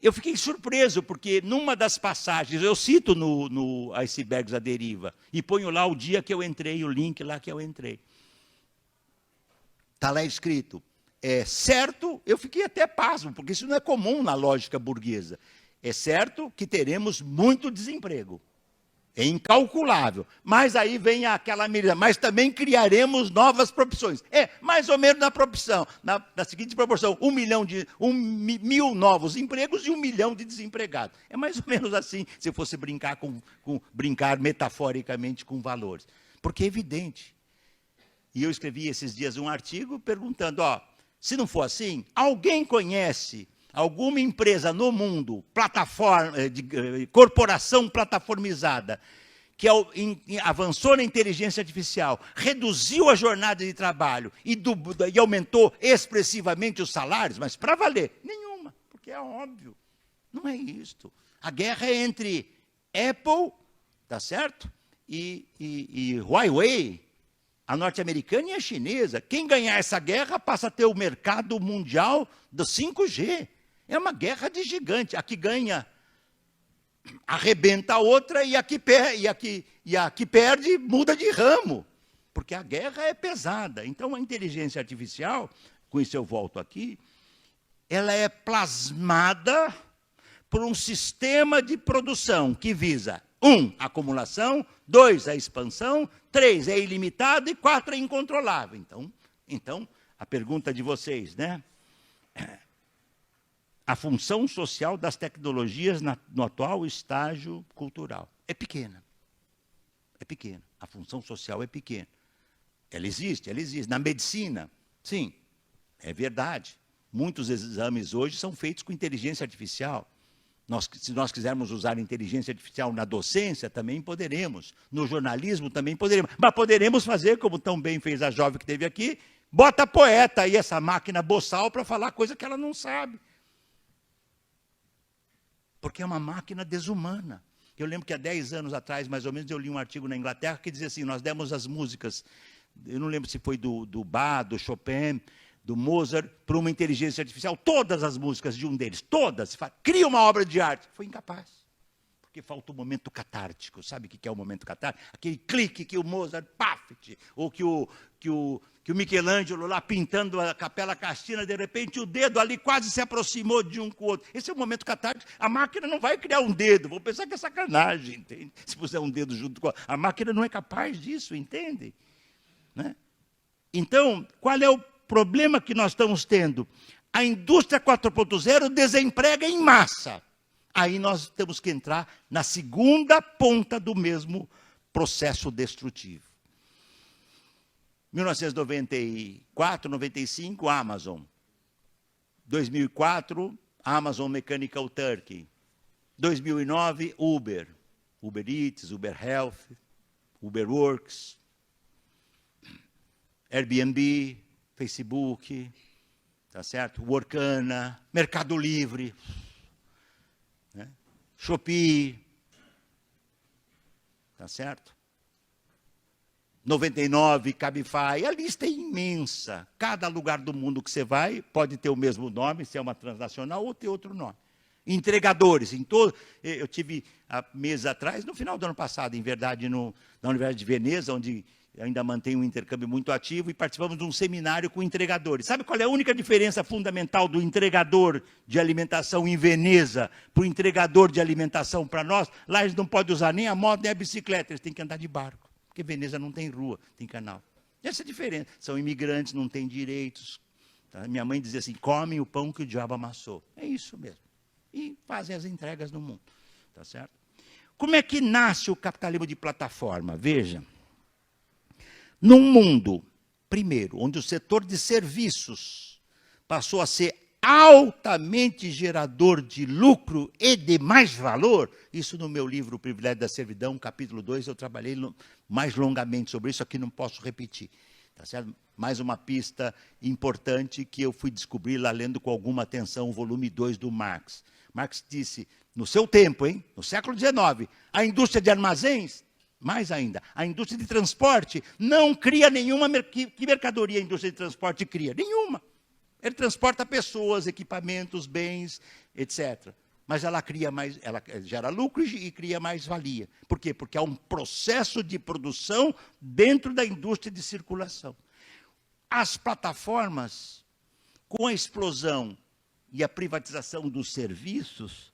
eu fiquei surpreso, porque numa das passagens, eu cito no Icebergs à Deriva, e ponho lá o dia que eu entrei, o link lá que eu entrei. Está lá escrito, é certo, eu fiquei até pasmo, porque isso não é comum na lógica burguesa. É certo que teremos muito desemprego. É incalculável. Mas aí vem aquela medida, mas também criaremos novas profissões. É, mais ou menos na proporção, na seguinte proporção, 1.000 novos empregos e 1 milhão de desempregados. É mais ou menos assim, se eu fosse brincar brincar metaforicamente com valores. Porque é evidente. E eu escrevi esses dias um artigo perguntando, se não for assim, alguém conhece alguma empresa no mundo, corporação plataformizada, que avançou na inteligência artificial, reduziu a jornada de trabalho e aumentou expressivamente os salários, mas para valer? Nenhuma, porque é óbvio. Não é isto. A guerra é entre Apple, tá certo? E Huawei, a norte-americana e a chinesa. Quem ganhar essa guerra passa a ter o mercado mundial do 5G. É uma guerra de gigante. A que ganha arrebenta a outra e a que perde muda de ramo. Porque a guerra é pesada. Então, a inteligência artificial, com isso eu volto aqui, ela é plasmada por um sistema de produção que visa 1, a acumulação, 2, a expansão, 3, é ilimitado e 4, é incontrolável. Então, a pergunta de vocês, né? A função social das tecnologias no atual estágio cultural é pequena. É pequena. A função social é pequena. Ela existe. Na medicina, sim, é verdade. Muitos exames hoje são feitos com inteligência artificial. Se nós quisermos usar inteligência artificial na docência, também poderemos. No jornalismo, também poderemos. Mas poderemos fazer, como tão bem fez a jovem que esteve aqui, bota poeta aí, essa máquina boçal, para falar coisa que ela não sabe. Porque é uma máquina desumana. Eu lembro que há 10 anos atrás, mais ou menos, eu li um artigo na Inglaterra que dizia assim, nós demos as músicas, eu não lembro se foi do Bach, do Chopin, do Mozart, para uma inteligência artificial, todas as músicas de um deles, todas, cria uma obra de arte. Foi incapaz, porque falta o momento catártico. Sabe o que é o momento catártico? Aquele clique que o Mozart, ou que o Michelangelo lá pintando a Capela Sistina, de repente o dedo ali quase se aproximou de um com o outro. Esse é o momento catártico. A máquina não vai criar um dedo, vou pensar que é sacanagem, entende? Se puser um dedo junto com a máquina não é capaz disso, entende? Né? Então, qual é o problema que nós estamos tendo? A indústria 4.0 desemprega em massa. Aí nós temos que entrar na segunda ponta do mesmo processo destrutivo. 1994, 95, Amazon. 2004, Amazon Mechanical Turkey. 2009, Uber. Uber Eats, Uber Health, Uber Works, Airbnb, Facebook, tá certo? Workana, Mercado Livre, né? Shopee, tá certo? 99, Cabify, a lista é imensa. Cada lugar do mundo que você vai pode ter o mesmo nome, se é uma transnacional ou ter outro nome. Entregadores, eu tive há meses atrás, no final do ano passado, em verdade, na Universidade de Veneza, onde ainda mantém um intercâmbio muito ativo, e participamos de um seminário com entregadores. Sabe qual é a única diferença fundamental do entregador de alimentação em Veneza para o entregador de alimentação para nós? Lá eles não podem usar nem a moto nem a bicicleta, eles têm que andar de barco. Porque Veneza não tem rua, tem canal. Essa é a diferença. São imigrantes, não têm direitos. Tá? Minha mãe dizia assim, comem o pão que o diabo amassou. É isso mesmo. E fazem as entregas no mundo. Tá certo? Como é que nasce o capitalismo de plataforma? Veja. Num mundo, primeiro, onde o setor de serviços passou a ser altamente gerador de lucro e de mais valor, isso no meu livro O Privilégio da Servidão, capítulo 2, eu trabalhei mais longamente sobre isso, aqui não posso repetir. Tá certo? Mais uma pista importante que eu fui descobrir lá lendo com alguma atenção o volume 2 do Marx. Marx disse, no seu tempo, hein, no século XIX, a indústria de armazéns, mais ainda, a indústria de transporte não cria nenhuma... Que mercadoria a indústria de transporte cria? Nenhuma. Ele transporta pessoas, equipamentos, bens, etc. Mas ela gera lucro e cria mais valia. Por quê? Porque há um processo de produção dentro da indústria de circulação. As plataformas, com a explosão e a privatização dos serviços,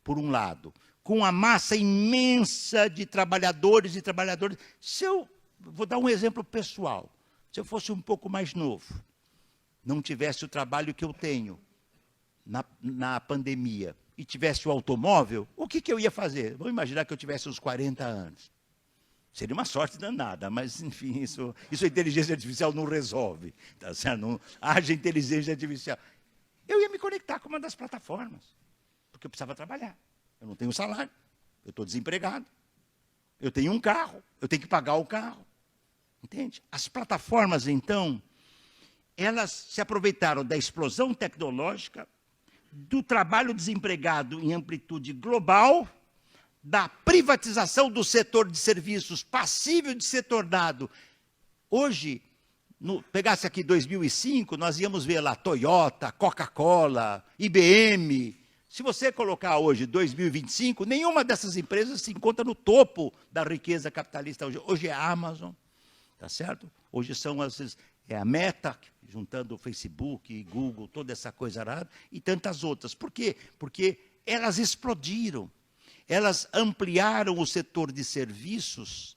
por um lado, com a massa imensa de trabalhadores e trabalhadoras. Vou dar um exemplo pessoal. Se eu fosse um pouco mais novo, não tivesse o trabalho que eu tenho na pandemia e tivesse o automóvel, o que eu ia fazer? Vou imaginar que eu tivesse uns 40 anos. Seria uma sorte danada, mas, enfim, isso a inteligência artificial não resolve. Tá certo? Não haja inteligência artificial. Eu ia me conectar com uma das plataformas, porque eu precisava trabalhar. Eu não tenho salário, eu estou desempregado, eu tenho um carro, eu tenho que pagar o carro. Entende? As plataformas, então, elas se aproveitaram da explosão tecnológica, do trabalho desempregado em amplitude global, da privatização do setor de serviços passível de ser tornado. Hoje, pegasse aqui 2005, nós íamos ver lá Toyota, Coca-Cola, IBM. Se você colocar hoje 2025, nenhuma dessas empresas se encontra no topo da riqueza capitalista. Hoje é a Amazon, tá certo? Hoje são a Meta, juntando o Facebook, Google, toda essa coisa arada, e tantas outras. Por quê? Porque elas explodiram. Elas ampliaram o setor de serviços,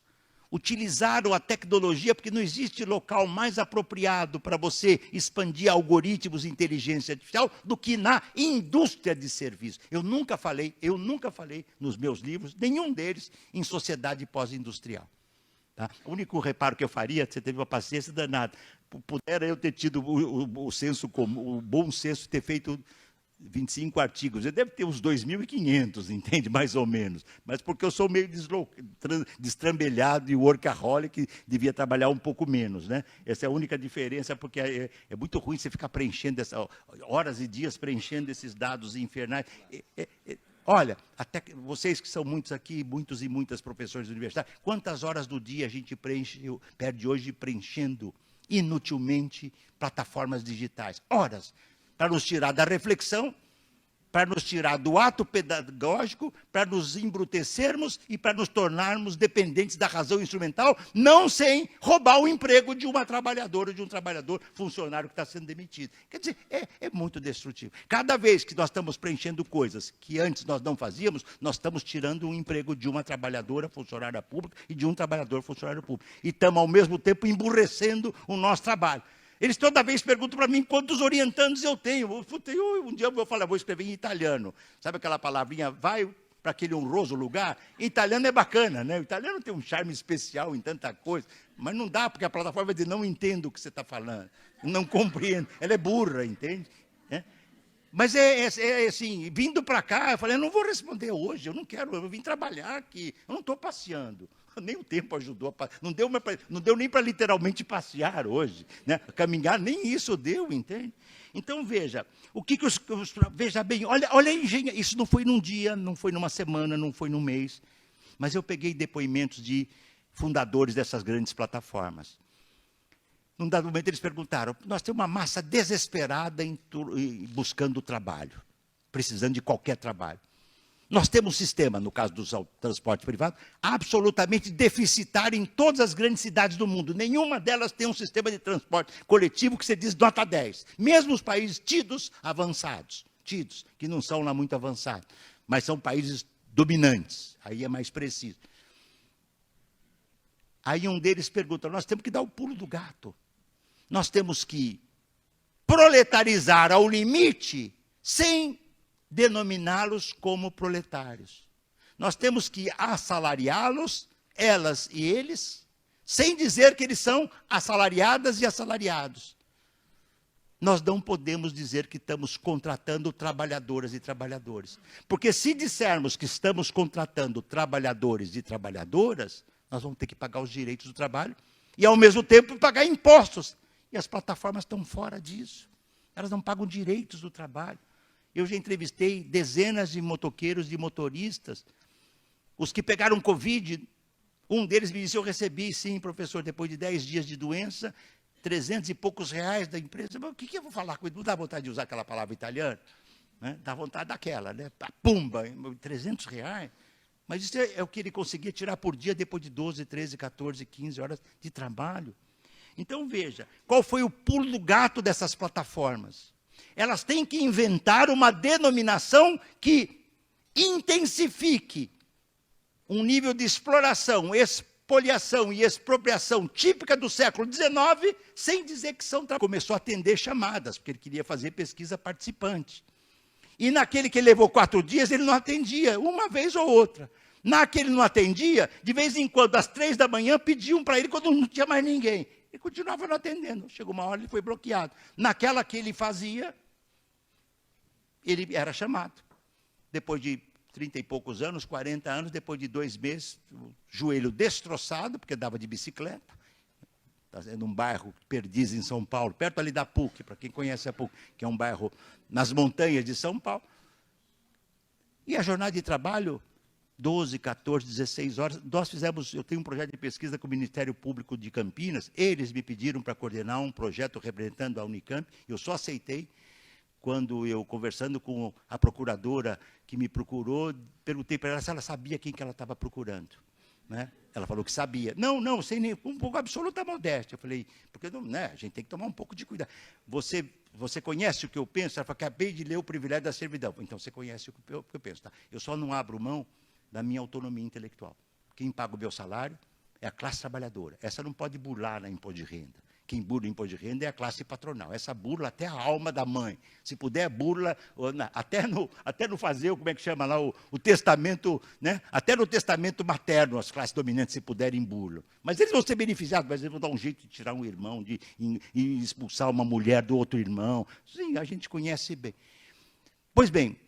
utilizaram a tecnologia, porque não existe local mais apropriado para você expandir algoritmos de inteligência artificial do que na indústria de serviços. Eu nunca falei nos meus livros, nenhum deles, em sociedade pós-industrial. Tá? O único reparo que eu faria, você teve uma paciência danada, pudera eu ter tido o senso comum, o bom senso de ter feito 25 artigos. Eu deve ter uns 2.500, entende? Mais ou menos. Mas porque eu sou meio destrambelhado e workaholic, devia trabalhar um pouco menos, né? Essa é a única diferença, porque é muito ruim você ficar preenchendo horas e dias preenchendo esses dados infernais. Olha, até vocês que são muitos aqui, muitos e muitas professores universitários, quantas horas do dia a gente perde hoje preenchendo inutilmente plataformas digitais? Horas. Para nos tirar da reflexão, para nos tirar do ato pedagógico, para nos embrutecermos e para nos tornarmos dependentes da razão instrumental, não sem roubar o emprego de uma trabalhadora, de um trabalhador funcionário que está sendo demitido. Quer dizer, é muito destrutivo. Cada vez que nós estamos preenchendo coisas que antes nós não fazíamos, nós estamos tirando o emprego de uma trabalhadora funcionária pública e de um trabalhador funcionário público. E estamos, ao mesmo tempo, emburrecendo o nosso trabalho. Eles toda vez perguntam para mim quantos orientandos eu tenho. Um dia eu vou falar, vou escrever em italiano. Sabe aquela palavrinha, vai para aquele honroso lugar? Em italiano é bacana, né? O italiano tem um charme especial em tanta coisa, mas não dá, porque a plataforma vai dizer, não entendo o que você está falando, não compreendo. Ela é burra, entende? Mas assim, vindo para cá, eu falei, eu não vou responder hoje, eu não quero, eu vim trabalhar aqui, eu não estou passeando. Nem o tempo ajudou, não deu nem para literalmente passear hoje, né? Caminhar, nem isso deu, entende? Então, veja, veja bem, olha a engenharia, isso não foi num dia, não foi numa semana, não foi num mês, mas eu peguei depoimentos de fundadores dessas grandes plataformas. Num dado momento eles perguntaram, nós temos uma massa desesperada buscando trabalho, precisando de qualquer trabalho. Nós temos um sistema, no caso do transporte privado, absolutamente deficitário em todas as grandes cidades do mundo. Nenhuma delas tem um sistema de transporte coletivo que você diz nota 10. Mesmo os países tidos avançados, que não são lá muito avançados, mas são países dominantes, aí é mais preciso. Aí um deles pergunta, nós temos que dar o pulo do gato. Nós temos que proletarizar ao limite, sem denominá-los como proletários. Nós temos que assalariá-los, elas e eles, sem dizer que eles são assalariadas e assalariados. Nós não podemos dizer que estamos contratando trabalhadoras e trabalhadores. Porque se dissermos que estamos contratando trabalhadores e trabalhadoras, nós vamos ter que pagar os direitos do trabalho e, ao mesmo tempo, pagar impostos. E as plataformas estão fora disso. Elas não pagam direitos do trabalho. Eu já entrevistei dezenas de motoqueiros, de motoristas, os que pegaram Covid. Um deles me disse, eu recebi, sim, professor, depois de 10 dias de doença, 300 e poucos reais da empresa. Mas o que eu vou falar com ele? Não dá vontade de usar aquela palavra italiana? Né? Dá vontade daquela, né? Pumba, 300 reais. Mas isso é o que ele conseguia tirar por dia depois de 12, 13, 14, 15 horas de trabalho. Então, veja, qual foi o pulo do gato dessas plataformas? Elas têm que inventar uma denominação que intensifique um nível de exploração, expoliação e expropriação típica do século XIX, sem dizer que são... Começou a atender chamadas, porque ele queria fazer pesquisa participante. E naquele que ele levou 4 dias, ele não atendia, uma vez ou outra. Naquele não atendia, de vez em quando, às 3 da manhã, pediam para ele quando não tinha mais ninguém. Ele continuava não atendendo. Chegou uma hora, ele foi bloqueado. Naquela que ele fazia, ele era chamado. Depois de 30 e poucos anos, 40 anos, depois de 2 meses, o joelho destroçado, porque dava de bicicleta. Está num bairro Perdiz, em São Paulo, perto ali da PUC, para quem conhece a PUC, que é um bairro nas montanhas de São Paulo. E a jornada de trabalho, 12, 14, 16 horas. Eu tenho um projeto de pesquisa com o Ministério Público de Campinas, eles me pediram para coordenar um projeto representando a Unicamp, eu só aceitei quando eu, conversando com a procuradora que me procurou, perguntei para ela se ela sabia quem que ela estava procurando. Né? Ela falou que sabia. Não, sem nem um pouco absoluta modéstia. Eu falei, porque não, né, a gente tem que tomar um pouco de cuidado. Você conhece o que eu penso? Ela falou, acabei de ler O Privilégio da Servidão. Então, você conhece o que eu penso. Tá? Eu só não abro mão da minha autonomia intelectual. Quem paga o meu salário é a classe trabalhadora. Essa não pode burlar na imposto de renda. Quem burla o imposto de renda é a classe patronal. Essa burla até a alma da mãe. Se puder, burla até no fazer, como é que chama lá, o testamento, né? Até no testamento materno, as classes dominantes, se puderem, burlam. Mas eles vão ser beneficiados, mas eles vão dar um jeito de tirar um irmão, de expulsar uma mulher do outro irmão. Sim, a gente conhece bem. Pois bem,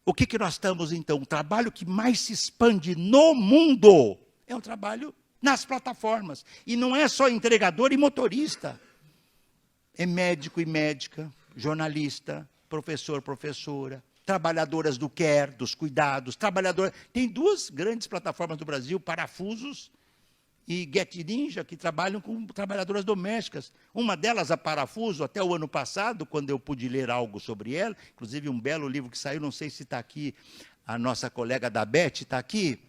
o que nós estamos, então? O trabalho que mais se expande no mundo é um trabalho nas plataformas. E não é só entregador e motorista. É médico e médica, jornalista, professor, professora, trabalhadoras do care, dos cuidados, trabalhadoras... Tem 2 grandes plataformas do Brasil, Parafusos e Get Ninja, que trabalham com trabalhadoras domésticas. Uma delas, a Parafuso, até o ano passado, quando eu pude ler algo sobre ela, inclusive um belo livro que saiu, não sei se está aqui, a nossa colega da Beth está aqui,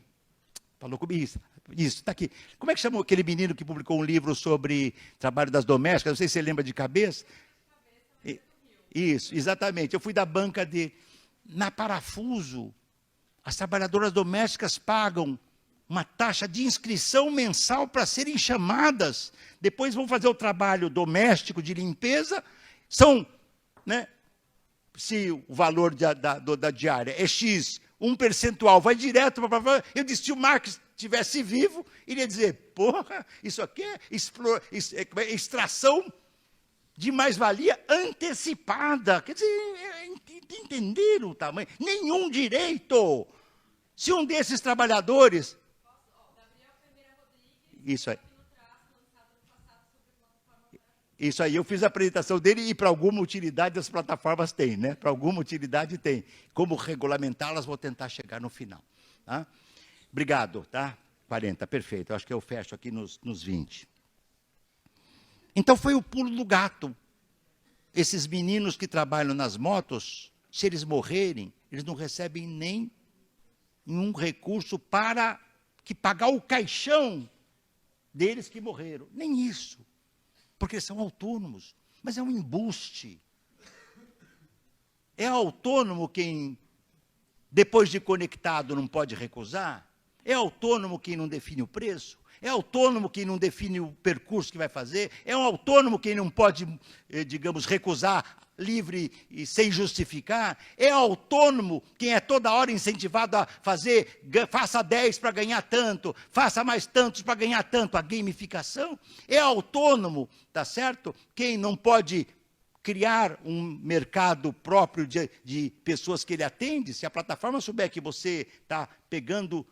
falou comigo isso. Isso, está aqui. Como é que chamou aquele menino que publicou um livro sobre trabalho das domésticas? Não sei se você lembra de cabeça. Isso, exatamente. Eu fui da banca de... Na Parafuso, as trabalhadoras domésticas pagam uma taxa de inscrição mensal para serem chamadas. Depois vão fazer o trabalho doméstico de limpeza. São, né, se o valor da diária é X, um percentual vai direto para... Eu disse, se o Marx estivesse vivo, iria dizer, porra, isso aqui é extração de mais-valia antecipada. Quer dizer, entenderam o tamanho? Nenhum direito. Se um desses trabalhadores... Isso aí. Isso aí, eu fiz a apresentação dele e para alguma utilidade as plataformas têm, né? Para alguma utilidade tem. Como regulamentá-las, vou tentar chegar no final. Tá? Obrigado, tá? 40, perfeito. Eu acho que eu fecho aqui nos 20. Então foi o pulo do gato. Esses meninos que trabalham nas motos, se eles morrerem, eles não recebem nem um recurso para pagar o caixão deles que morreram. Nem isso. Porque eles são autônomos. Mas é um embuste. É autônomo quem, depois de conectado, não pode recusar? É autônomo quem não define o preço? É autônomo quem não define o percurso que vai fazer? É um autônomo quem não pode, digamos, recusar livre e sem justificar? É autônomo quem é toda hora incentivado a fazer, faça 10 para ganhar tanto, faça mais tantos para ganhar tanto, a gamificação? É autônomo, tá certo? Quem não pode criar um mercado próprio de pessoas que ele atende? Se a plataforma souber que você está pegando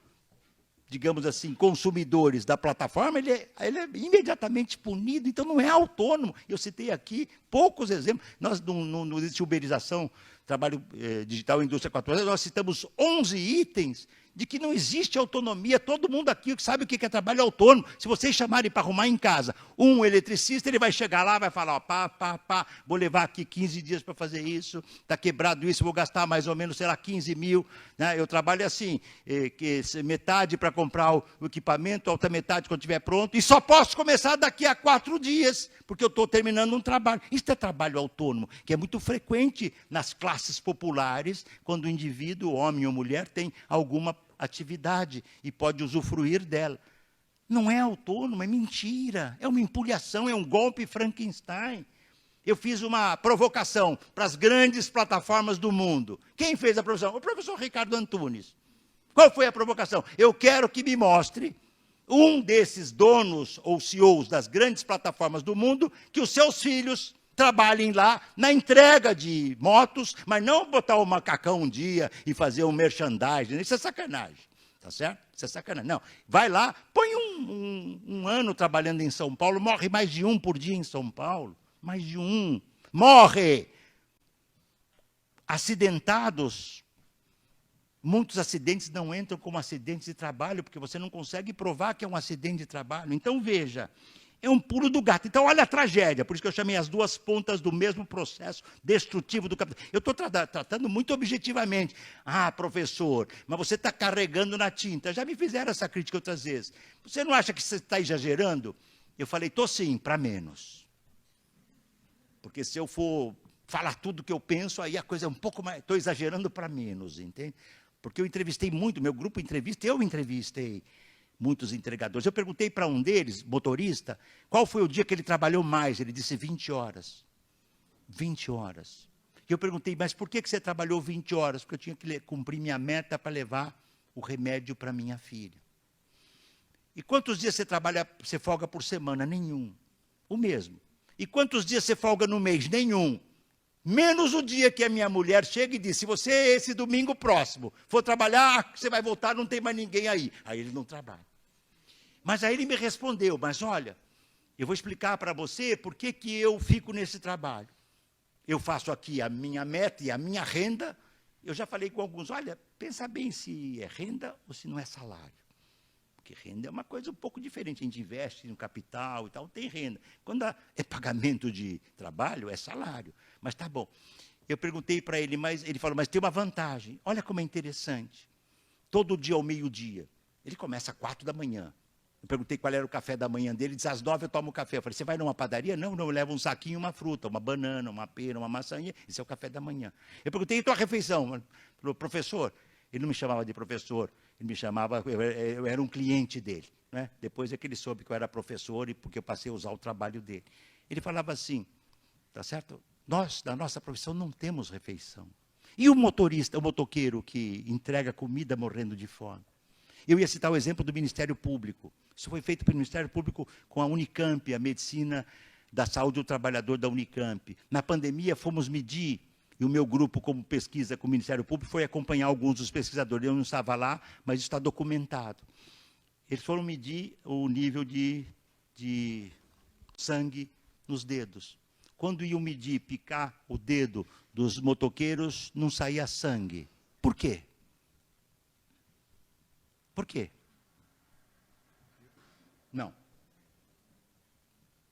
digamos assim, consumidores da plataforma, ele é imediatamente punido, então não é autônomo. Eu citei aqui poucos exemplos. Nós, no existe uberização, trabalho digital e indústria 4.0, nós citamos 11 itens de que não existe autonomia. Todo mundo aqui sabe o que é trabalho autônomo. Se vocês chamarem para arrumar em casa um eletricista, ele vai chegar lá, vai falar, ó, vou levar aqui 15 dias para fazer isso, está quebrado isso, vou gastar mais ou menos, sei lá, 15 mil. Né? Eu trabalho assim, metade para comprar o equipamento, outra metade quando estiver pronto, e só posso começar daqui a 4 dias, porque eu estou terminando um trabalho. Isso é trabalho autônomo, que é muito frequente nas classes populares, quando o indivíduo, homem ou mulher, tem alguma atividade e pode usufruir dela. Não é autônomo, é mentira, é uma empulhação, é um golpe Frankenstein. Eu fiz uma provocação para as grandes plataformas do mundo. Quem fez a provocação? O professor Ricardo Antunes. Qual foi a provocação? Eu quero que me mostre um desses donos ou CEOs das grandes plataformas do mundo que os seus filhos trabalhem lá na entrega de motos, mas não botar o macacão um dia e fazer um merchandising. Isso é sacanagem, tá certo? Isso é sacanagem. Não, vai lá, põe um ano trabalhando em São Paulo, morre mais de um por dia em São Paulo, mais de um. Morre! Acidentados. Muitos acidentes não entram como acidentes de trabalho, porque você não consegue provar que é um acidente de trabalho. Então, veja, é um pulo do gato. Então, olha a tragédia, por isso que eu chamei as duas pontas do mesmo processo destrutivo do capitalismo. Eu estou tratando muito objetivamente. Ah, professor, mas você está carregando na tinta. Já me fizeram essa crítica outras vezes. Você não acha que você está exagerando? Eu falei, estou sim, para menos. Porque se eu for falar tudo o que eu penso, aí a coisa é um pouco mais... Estou exagerando para menos, entende? Porque eu entrevistei muito, meu grupo entrevista, eu entrevistei muitos entregadores. Eu perguntei para um deles, motorista, qual foi o dia que ele trabalhou mais? Ele disse 20 horas. 20 horas. E eu perguntei, mas por que você trabalhou 20 horas? Porque eu tinha que cumprir minha meta para levar o remédio para minha filha. E quantos dias você folga por semana? Nenhum. O mesmo. E quantos dias você folga no mês? Nenhum. Menos o dia que a minha mulher chega e diz, se você esse domingo próximo for trabalhar, você vai voltar, não tem mais ninguém aí. Aí ele não trabalha. Mas aí ele me respondeu, mas olha, eu vou explicar para você por que eu fico nesse trabalho. Eu faço aqui a minha meta e a minha renda. Eu já falei com alguns, olha, pensa bem se é renda ou se não é salário. Porque renda é uma coisa um pouco diferente, a gente investe no capital e tal, tem renda. Quando é pagamento de trabalho, é salário. Mas tá bom. Eu perguntei para ele, mas ele falou, mas tem uma vantagem. Olha como é interessante. Todo dia ao meio-dia. Ele começa às 4 da manhã. Eu perguntei qual era o café da manhã dele, ele disse, às 9 eu tomo café. Eu falei, você vai numa padaria? Não, eu levo um saquinho, uma fruta, uma banana, uma pera, uma maçã, esse é o café da manhã. Eu perguntei, e tua refeição? Ele falou, professor, ele não me chamava de professor, ele me chamava, eu era um cliente dele. Né? Depois é que ele soube que eu era professor e porque eu passei a usar o trabalho dele. Ele falava assim, tá certo? Nós, da nossa profissão, não temos refeição. E o motorista, o motoqueiro que entrega comida morrendo de fome? Eu ia citar o exemplo do Ministério Público. Isso foi feito pelo Ministério Público com a Unicamp, a medicina da saúde do trabalhador da Unicamp. Na pandemia, fomos medir, e o meu grupo, como pesquisa com o Ministério Público, foi acompanhar alguns dos pesquisadores. Eu não estava lá, mas está documentado. Eles foram medir o nível de sangue nos dedos. Quando iam medir, picar o dedo dos motoqueiros, não saía sangue. Por quê? Por quê? Não.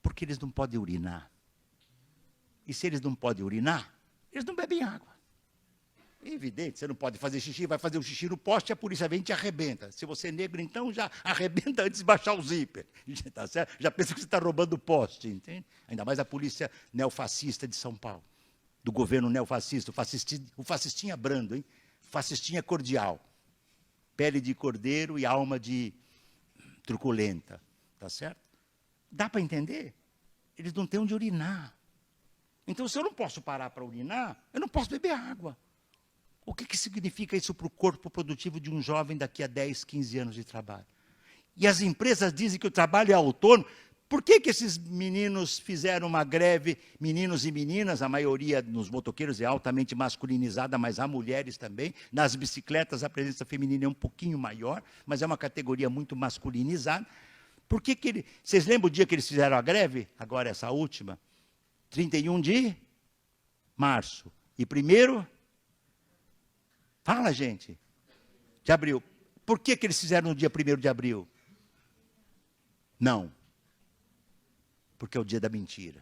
Porque eles não podem urinar. E se eles não podem urinar, eles não bebem água. É evidente, você não pode fazer xixi, vai fazer um xixi no poste, a polícia vem e te arrebenta. Se você é negro, então já arrebenta antes de baixar o zíper. Tá certo? Já pensa que você está roubando o poste, entende? Ainda mais a polícia neofascista de São Paulo. Do governo neofascista, o fascistinha brando, hein? Fascistinha cordial. Pele de cordeiro e alma de truculenta. Tá certo? Dá para entender? Eles não têm onde urinar. Então, se eu não posso parar para urinar, eu não posso beber água. O que significa isso para o corpo produtivo de um jovem daqui a 10, 15 anos de trabalho? E as empresas dizem que o trabalho é autônomo. Por que esses meninos fizeram uma greve, meninos e meninas, a maioria nos motoqueiros é altamente masculinizada, mas há mulheres também. Nas bicicletas a presença feminina é um pouquinho maior, mas é uma categoria muito masculinizada. Por que vocês lembram o dia que eles fizeram a greve? Agora essa última. 31 de março. E primeiro? Fala, gente. De abril. Por que eles fizeram no dia 1º de abril? Não. Porque é o dia da mentira.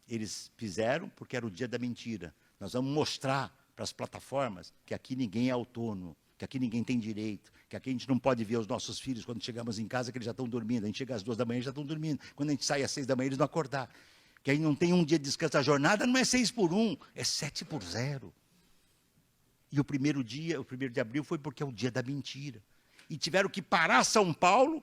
Eles fizeram porque era o dia da mentira. Nós vamos mostrar para as plataformas que aqui ninguém é autônomo, que aqui ninguém tem direito, que aqui a gente não pode ver os nossos filhos quando chegamos em casa, que eles já estão dormindo. A gente chega às 2 da manhã, eles já estão dormindo. Quando a gente sai às 6 da manhã, eles não acordar. Que aí não tem um dia de descanso. A jornada não é 6x1, é 7x0. E o 1º de abril, foi porque é o dia da mentira. E tiveram que parar São Paulo,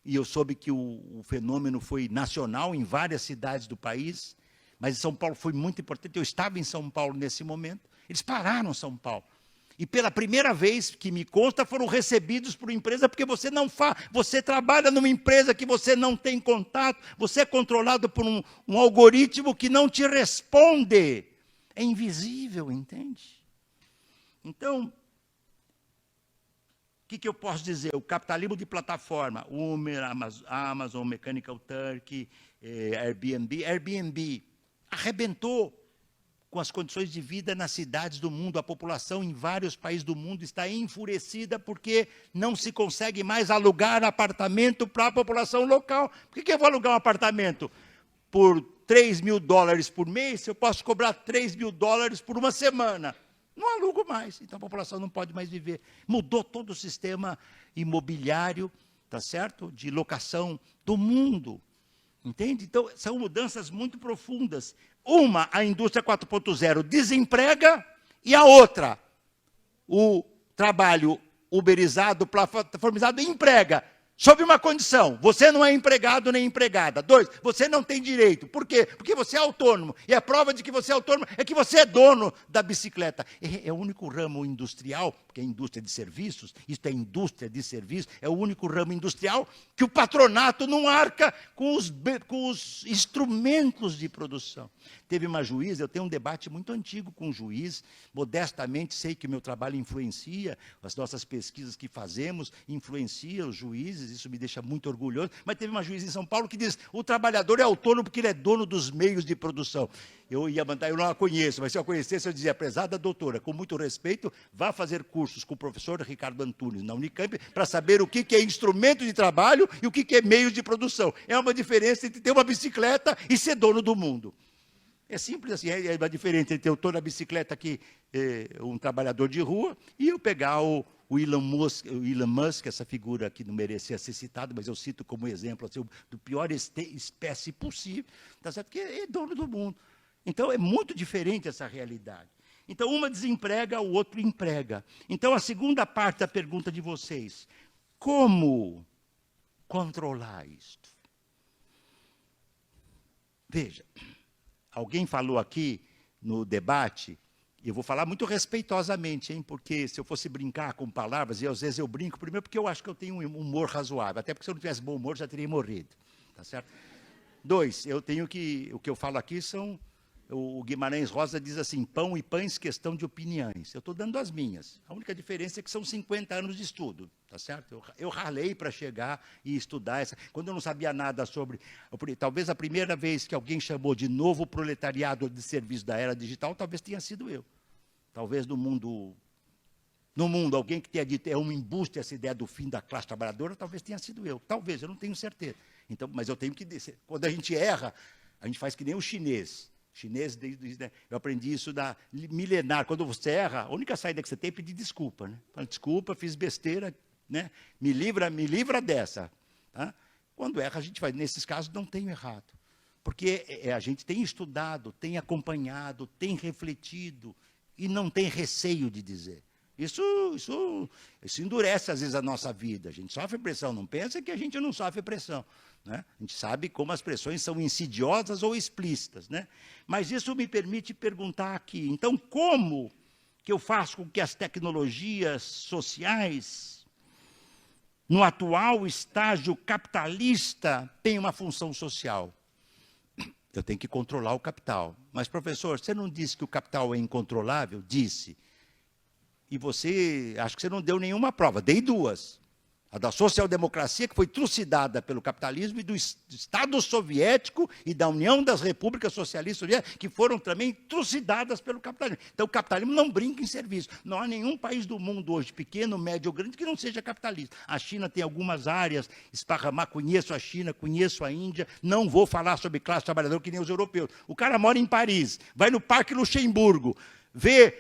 e eu soube que o fenômeno foi nacional em várias cidades do país, mas em São Paulo foi muito importante. Eu estava em São Paulo nesse momento. Eles pararam São Paulo. E pela primeira vez, que me consta, foram recebidos por empresa, porque você não faz, você trabalha numa empresa que você não tem contato, você é controlado por um algoritmo que não te responde. É invisível, entende? Então, o que eu posso dizer? O capitalismo de plataforma, Uber, Amazon, Mechanical Turk, Airbnb, arrebentou com as condições de vida nas cidades do mundo. A população em vários países do mundo está enfurecida porque não se consegue mais alugar apartamento para a população local. Por que eu vou alugar um apartamento? Por $3.000 por mês, eu posso cobrar $3.000 por uma semana. Não alugo mais, então a população não pode mais viver. Mudou todo o sistema imobiliário, tá certo? De locação do mundo. Entende? Então, são mudanças muito profundas. Uma, a indústria 4.0 desemprega, e a outra, o trabalho uberizado, plataformizado, emprega. Sob uma condição: você não é empregado nem empregada. 2, você não tem direito. Por quê? Porque você é autônomo. E a prova de que você é autônomo é que você é dono da bicicleta. É o único ramo industrial, porque é indústria de serviços, isto é indústria de serviços, é o único ramo industrial que o patronato não arca com os instrumentos de produção. Teve uma juíza, eu tenho um debate muito antigo com um juiz, modestamente sei que o meu trabalho influencia, as nossas pesquisas que fazemos influenciam os juízes, isso me deixa muito orgulhoso, mas teve uma juíza em São Paulo que diz: o trabalhador é autônomo porque ele é dono dos meios de produção. Eu ia mandar, eu não a conheço, mas se eu a conhecesse, eu dizia: prezada doutora, com muito respeito, vá fazer cursos com o professor Ricardo Antunes, na Unicamp, para saber o que é instrumento de trabalho e o que é meios de produção. É uma diferença entre ter uma bicicleta e ser dono do mundo. É simples assim, é uma diferença entre eu estou na bicicleta aqui, um trabalhador de rua, e eu pegar o Elon Musk, essa figura que não merecia ser citada, mas eu cito como exemplo assim, do pior espécie possível, tá certo? Que é dono do mundo. Então, é muito diferente essa realidade. Então, uma desemprega, o outro emprega. Então, a segunda parte da pergunta de vocês: como controlar isto? Veja, alguém falou aqui no debate, e eu vou falar muito respeitosamente, hein, porque se eu fosse brincar com palavras, e às vezes eu brinco, primeiro porque eu acho que eu tenho um humor razoável, até porque se eu não tivesse bom humor, já teria morrido, tá certo? 2, o que eu falo aqui são, o Guimarães Rosa diz assim: pão e pães, questão de opiniões. Eu estou dando as minhas. A única diferença é que são 50 anos de estudo, tá certo? Eu ralei para chegar e estudar essa. Quando eu não sabia nada sobre, talvez a primeira vez que alguém chamou de novo proletariado de serviço da era digital, talvez tenha sido eu. Talvez no mundo alguém que tenha dito é um embuste essa ideia do fim da classe trabalhadora, talvez tenha sido eu. Talvez, eu não tenho certeza. Então, mas eu tenho que dizer, quando a gente erra, a gente faz que nem o chinês. Eu aprendi isso da milenar. Quando você erra, a única saída que você tem é pedir desculpa. Né? Fala: desculpa, fiz besteira, né? me livra dessa. Tá? Quando erra, a gente vai. Nesses casos, não tem errado. Porque a gente tem estudado, tem acompanhado, tem refletido e não tem receio de dizer. Isso endurece, às vezes, a nossa vida. A gente sofre pressão. Não pensa que a gente não sofre pressão. Né? A gente sabe como as pressões são insidiosas ou explícitas. Né? Mas isso me permite perguntar aqui: então, como que eu faço com que as tecnologias sociais no atual estágio capitalista, tem uma função social. Eu tenho que controlar o capital. Mas, professor, você não disse que o capital é incontrolável? Disse. E você, acho que você não deu nenhuma prova. Dei duas. A da social-democracia, que foi trucidada pelo capitalismo, e do Estado soviético e da União das Repúblicas Socialistas Soviéticas, que foram também trucidadas pelo capitalismo. Então, o capitalismo não brinca em serviço. Não há nenhum país do mundo hoje, pequeno, médio ou grande, que não seja capitalista. A China tem algumas áreas, esparramar, conheço a China, conheço a Índia, não vou falar sobre classe trabalhadora que nem os europeus. O cara mora em Paris, vai no Parque Luxemburgo,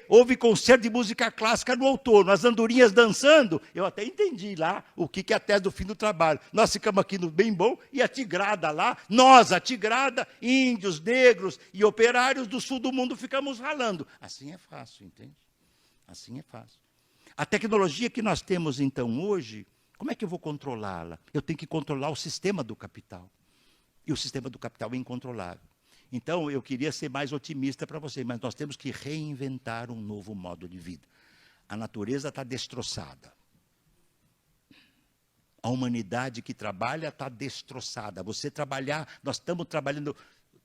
ouve concerto de música clássica no outono, as andorinhas dançando, eu até entendi lá o que é a tese do fim do trabalho. Nós ficamos aqui no bem bom, e a tigrada lá, nós, a tigrada, índios, negros e operários do sul do mundo ficamos ralando. Assim é fácil, entende? Assim é fácil. A tecnologia que nós temos, então, hoje, como é que eu vou controlá-la? Eu tenho que controlar o sistema do capital. E o sistema do capital é incontrolável. Então, eu queria ser mais otimista para vocês, mas nós temos que reinventar um novo modo de vida. A natureza está destroçada. A humanidade que trabalha está destroçada. Você trabalhar, nós estamos trabalhando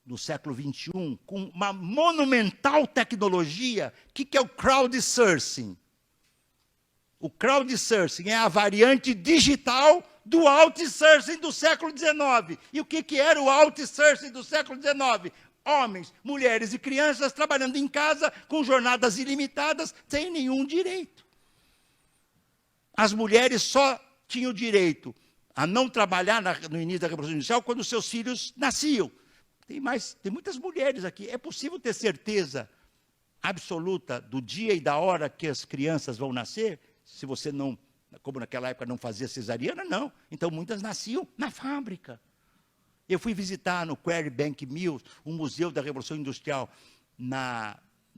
no século XXI com uma monumental tecnologia. O que é o crowdsourcing? O crowdsourcing é a variante digital do outsourcing do século XIX. E o que era o outsourcing do século XIX? Homens, mulheres e crianças trabalhando em casa com jornadas ilimitadas, sem nenhum direito. As mulheres só tinham direito a não trabalhar no início da Revolução Industrial quando seus filhos nasciam. Tem muitas mulheres aqui. É possível ter certeza absoluta do dia e da hora que as crianças vão nascer? Se você não, como naquela época não fazia cesariana, não. Então, muitas nasciam na fábrica. Eu fui visitar no Quarry Bank Mills, um museu da Revolução Industrial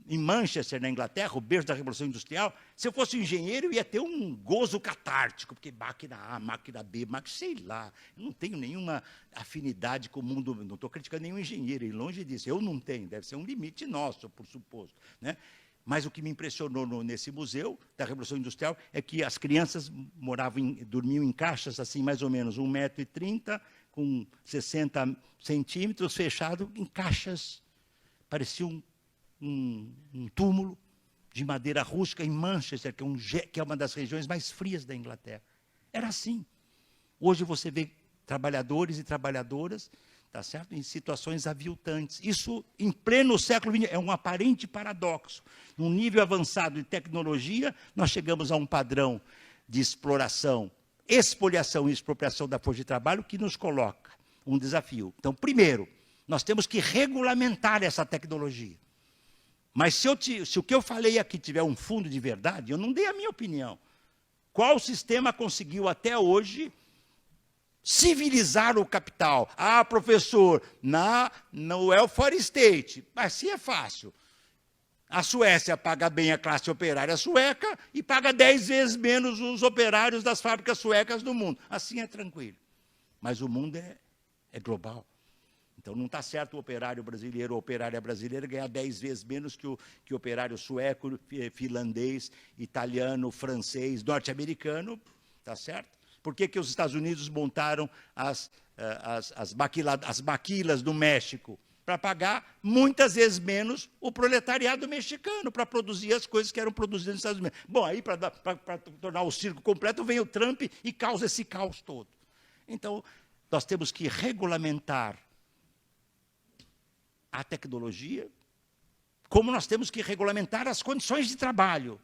em Manchester, na Inglaterra, o berço da Revolução Industrial. Se eu fosse um engenheiro, eu ia ter um gozo catártico, porque máquina A, máquina B, sei lá. Eu não tenho nenhuma afinidade com o mundo, não estou criticando nenhum engenheiro, e longe disso. Eu não tenho, deve ser um limite nosso, por suposto, né? Mas o que me impressionou nesse museu da Revolução Industrial é que as crianças dormiam em caixas, assim, mais ou menos 1,30 m, com 60 centímetros, fechado em caixas. Parecia um túmulo de madeira rústica em Manchester, que é uma das regiões mais frias da Inglaterra. Era assim. Hoje você vê trabalhadores e trabalhadoras, tá certo? Em situações aviltantes. Isso, em pleno século XX, é um aparente paradoxo. Num nível avançado de tecnologia, nós chegamos a um padrão de exploração, expoliação e expropriação da força de trabalho que nos coloca um desafio. Então, primeiro, nós temos que regulamentar essa tecnologia. Mas se o que eu falei aqui tiver um fundo de verdade, eu não dei a minha opinião. Qual sistema conseguiu até hoje civilizar o capital? Ah, professor, no welfare state. Assim é fácil. A Suécia paga bem a classe operária sueca e paga 10 vezes menos os operários das fábricas suecas do mundo. Assim é tranquilo. Mas o mundo é global. Então, não está certo o operário brasileiro ou a operária brasileira ganhar 10 vezes menos que o operário sueco, finlandês, italiano, francês, norte-americano. Está certo? Por que os Estados Unidos montaram as maquilas do México? Para pagar muitas vezes menos o proletariado mexicano, para produzir as coisas que eram produzidas nos Estados Unidos. Bom, aí, para tornar o circo completo, vem o Trump e causa esse caos todo. Então, nós temos que regulamentar a tecnologia, como nós temos que regulamentar as condições de trabalho.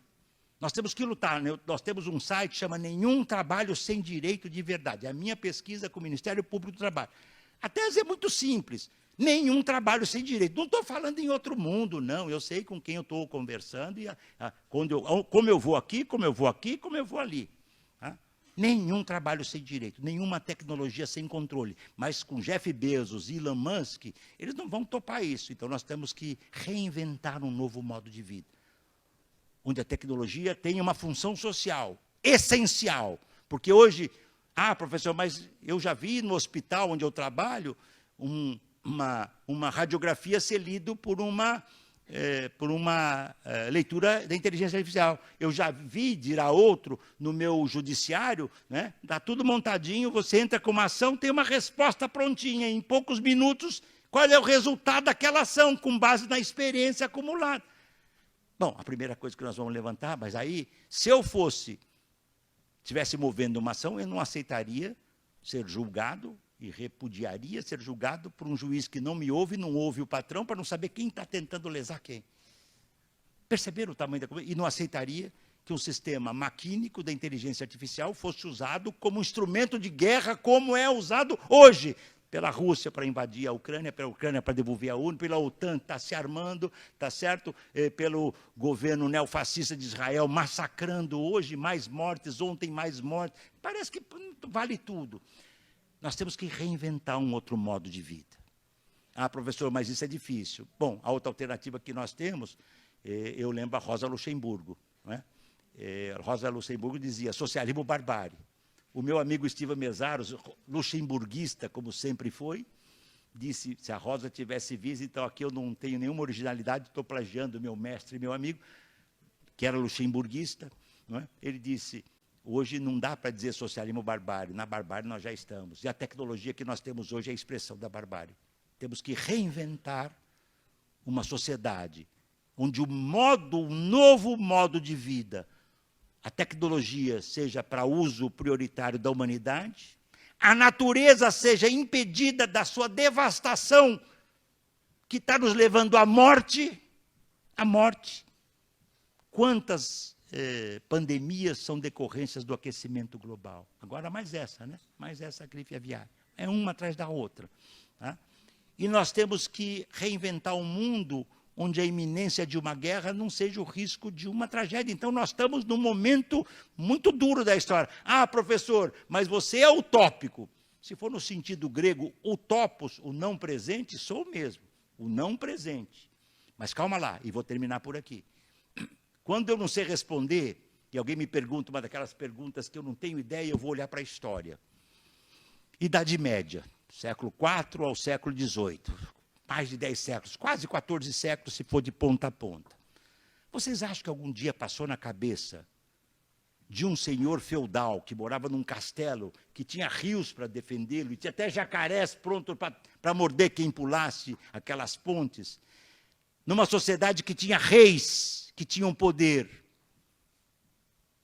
Nós temos que lutar. Nós temos um site que chama Nenhum Trabalho Sem Direito de Verdade. É a minha pesquisa com o Ministério Público do Trabalho. A tese é muito simples. Nenhum trabalho sem direito. Não estou falando em outro mundo, não. Eu sei com quem eu estou conversando, e como eu vou aqui, como eu vou aqui, como eu vou ali. Tá? Nenhum trabalho sem direito, nenhuma tecnologia sem controle. Mas com Jeff Bezos e Elon Musk, eles não vão topar isso. Então, nós temos que reinventar um novo modo de vida, onde a tecnologia tem uma função social essencial. Porque hoje, professor, mas eu já vi no hospital onde eu trabalho uma radiografia ser lido por uma por uma leitura da inteligência artificial. Eu já vi, dirá outro, no meu judiciário, né? Está tudo montadinho, você entra com uma ação, tem uma resposta prontinha, em poucos minutos, qual é o resultado daquela ação, com base na experiência acumulada. Bom, a primeira coisa que nós vamos levantar, mas aí, se eu estivesse movendo uma ação, eu não aceitaria ser julgado e repudiaria ser julgado por um juiz que não me ouve, não ouve o patrão, para não saber quem está tentando lesar quem. Perceberam o tamanho da coisa? E não aceitaria que um sistema maquínico da inteligência artificial fosse usado como instrumento de guerra, como é usado hoje pela Rússia para invadir a Ucrânia, pela Ucrânia para devolver a ONU, pela OTAN que está se armando, tá certo? Pelo governo neofascista de Israel massacrando hoje, mais mortes, ontem mais mortes. Parece que vale tudo. Nós temos que reinventar um outro modo de vida. Ah, professor, mas isso é difícil. Bom, a outra alternativa que nós temos, eu lembro a Rosa Luxemburgo. Não é? Rosa Luxemburgo dizia, socialismo barbárie. O meu amigo Estiva Mesaros, luxemburguista, como sempre foi, disse, se a Rosa tivesse visto, então aqui eu não tenho nenhuma originalidade, estou plagiando meu mestre e meu amigo, que era luxemburguista, não é? Ele disse, hoje não dá para dizer socialismo barbárie, na barbárie nós já estamos, e a tecnologia que nós temos hoje é a expressão da barbárie. Temos que reinventar uma sociedade onde um novo modo de vida, a tecnologia seja para uso prioritário da humanidade, a natureza seja impedida da sua devastação, que está nos levando à morte. Quantas pandemias são decorrências do aquecimento global? Agora mais essa, né? Mais essa gripe aviária. É uma atrás da outra. Tá? E nós temos que reinventar um mundo onde a iminência de uma guerra não seja o risco de uma tragédia. Então, nós estamos num momento muito duro da história. Ah, professor, mas você é utópico. Se for no sentido grego, utopos, o não presente, sou mesmo, o não presente. Mas calma lá, e vou terminar por aqui. Quando eu não sei responder, e alguém me pergunta uma daquelas perguntas que eu não tenho ideia, eu vou olhar para a história. Idade Média, século IV ao século XVIII. Mais de 10 séculos, quase 14 séculos, se for de ponta a ponta. Vocês acham que algum dia passou na cabeça de um senhor feudal que morava num castelo, que tinha rios para defendê-lo, e tinha até jacarés prontos para morder quem pulasse aquelas pontes, numa sociedade que tinha reis, que tinham poder,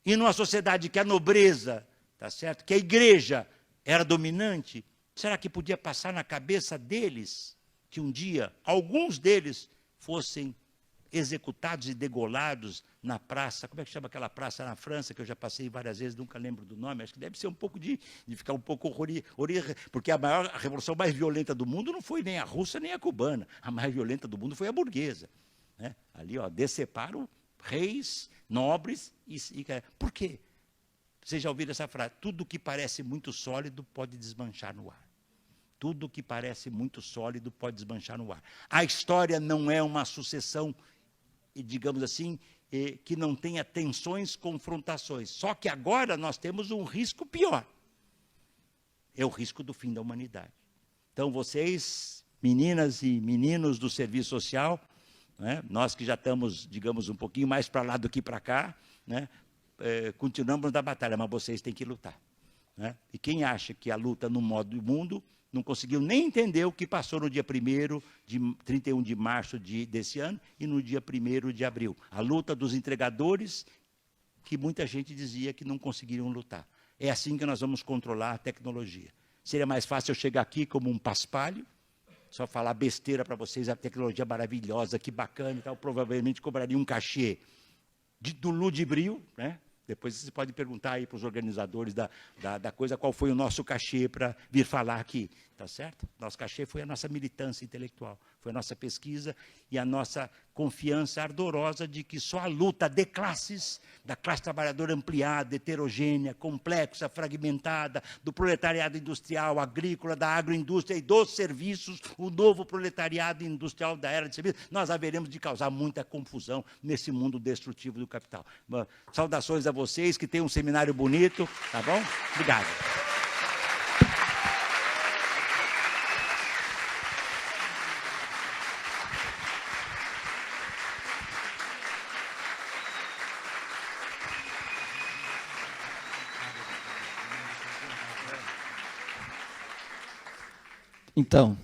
e numa sociedade que a nobreza, tá certo? Que a igreja era dominante, será que podia passar na cabeça deles que um dia alguns deles fossem executados e degolados na praça, como é que chama aquela praça na França, que eu já passei várias vezes, nunca lembro do nome, acho que deve ser um pouco de ficar um pouco porque a revolução mais violenta do mundo não foi nem a russa nem a cubana, a mais violenta do mundo foi a burguesa. Né? Ali, ó, deceparam reis, nobres, por quê? Vocês já ouviram essa frase, tudo que parece muito sólido pode desmanchar no ar. Tudo que parece muito sólido pode desmanchar no ar. A história não é uma sucessão, digamos assim, que não tenha tensões, confrontações. Só que agora nós temos um risco pior. É o risco do fim da humanidade. Então, vocês, meninas e meninos do serviço social, né, nós que já estamos, digamos, um pouquinho mais para lá do que para cá, né, continuamos na batalha, mas vocês têm que lutar. Né? E quem acha que a luta no modo do mundo não conseguiu nem entender o que passou no dia 31 de março desse ano e no dia 1º de abril. A luta dos entregadores, que muita gente dizia que não conseguiriam lutar. É assim que nós vamos controlar a tecnologia. Seria mais fácil eu chegar aqui como um paspalho, só falar besteira para vocês, a tecnologia maravilhosa, que bacana e tal, provavelmente cobraria um cachê do ludibril, né? Depois você pode perguntar aí para os organizadores da coisa qual foi o nosso cachê para vir falar aqui, tá certo? Nosso cachê foi a nossa militância intelectual, foi a nossa pesquisa e a nossa confiança ardorosa de que só a luta de classes, da classe trabalhadora ampliada, heterogênea, complexa, fragmentada, do proletariado industrial, agrícola, da agroindústria e dos serviços, o novo proletariado industrial da era de serviços, nós haveremos de causar muita confusão nesse mundo destrutivo do capital. Saudações a vocês, que tenham um seminário bonito, tá bom? Obrigado. Então,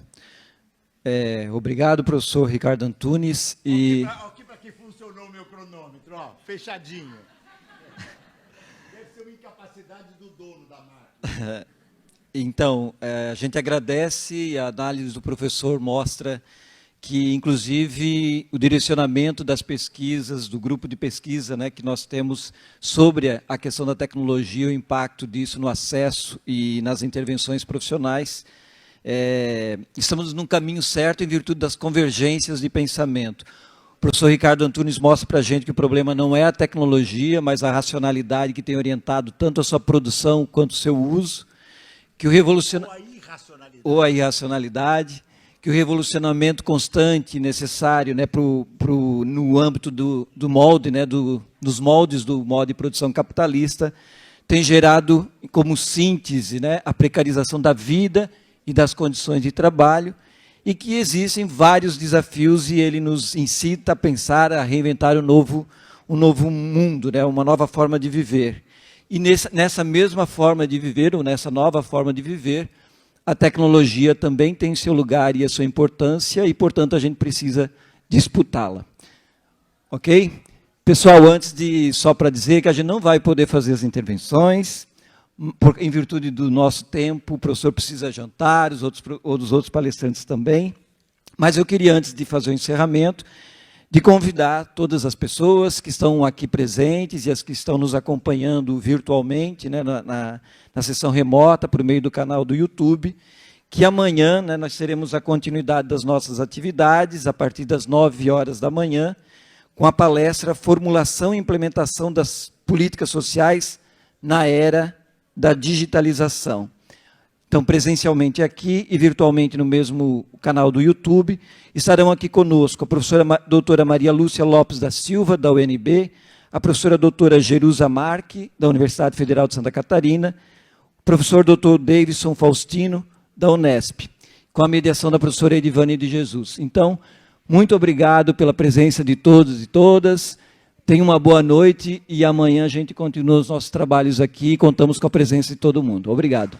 obrigado, professor Ricardo Antunes. E Aqui para que funcionou o meu cronômetro, ó, fechadinho. Deve ser uma incapacidade do dono da máquina. Então, a gente agradece, a análise do professor mostra que, inclusive, o direcionamento das pesquisas, do grupo de pesquisa, né, que nós temos sobre a questão da tecnologia, o impacto disso no acesso e nas intervenções profissionais, estamos num caminho certo em virtude das convergências de pensamento. O professor Ricardo Antunes mostra para a gente que o problema não é a tecnologia, mas a racionalidade que tem orientado tanto a sua produção quanto o seu uso, que o ou a irracionalidade, que o revolucionamento constante necessário, né, no âmbito do molde, né, dos moldes do modo de produção capitalista, tem gerado como síntese, né, a precarização da vida e das condições de trabalho, e que existem vários desafios e ele nos incita a pensar, a reinventar um novo mundo, né, uma nova forma de viver. E nessa mesma forma de viver, ou nessa nova forma de viver, a tecnologia também tem seu lugar e a sua importância, e, portanto, a gente precisa disputá-la. Ok? Pessoal, só para dizer que a gente não vai poder fazer as intervenções, em virtude do nosso tempo, o professor precisa jantar, os outros palestrantes também, mas eu queria, antes de fazer o encerramento, de convidar todas as pessoas que estão aqui presentes e as que estão nos acompanhando virtualmente, né, na sessão remota, por meio do canal do YouTube, que amanhã, né, nós teremos a continuidade das nossas atividades, a partir das 9 horas da manhã, com a palestra Formulação e Implementação das Políticas Sociais na Era da Digitalização. Então, presencialmente aqui e virtualmente no mesmo canal do YouTube, estarão aqui conosco a professora doutora Maria Lúcia Lopes da Silva, da UNB, a professora doutora Jerusa Marque, da Universidade Federal de Santa Catarina, o professor doutor Davidson Faustino, da Unesp, com a mediação da professora Edivane de Jesus. Então, muito obrigado pela presença de todos e todas, tenham uma boa noite e amanhã a gente continua os nossos trabalhos aqui e contamos com a presença de todo mundo. Obrigado.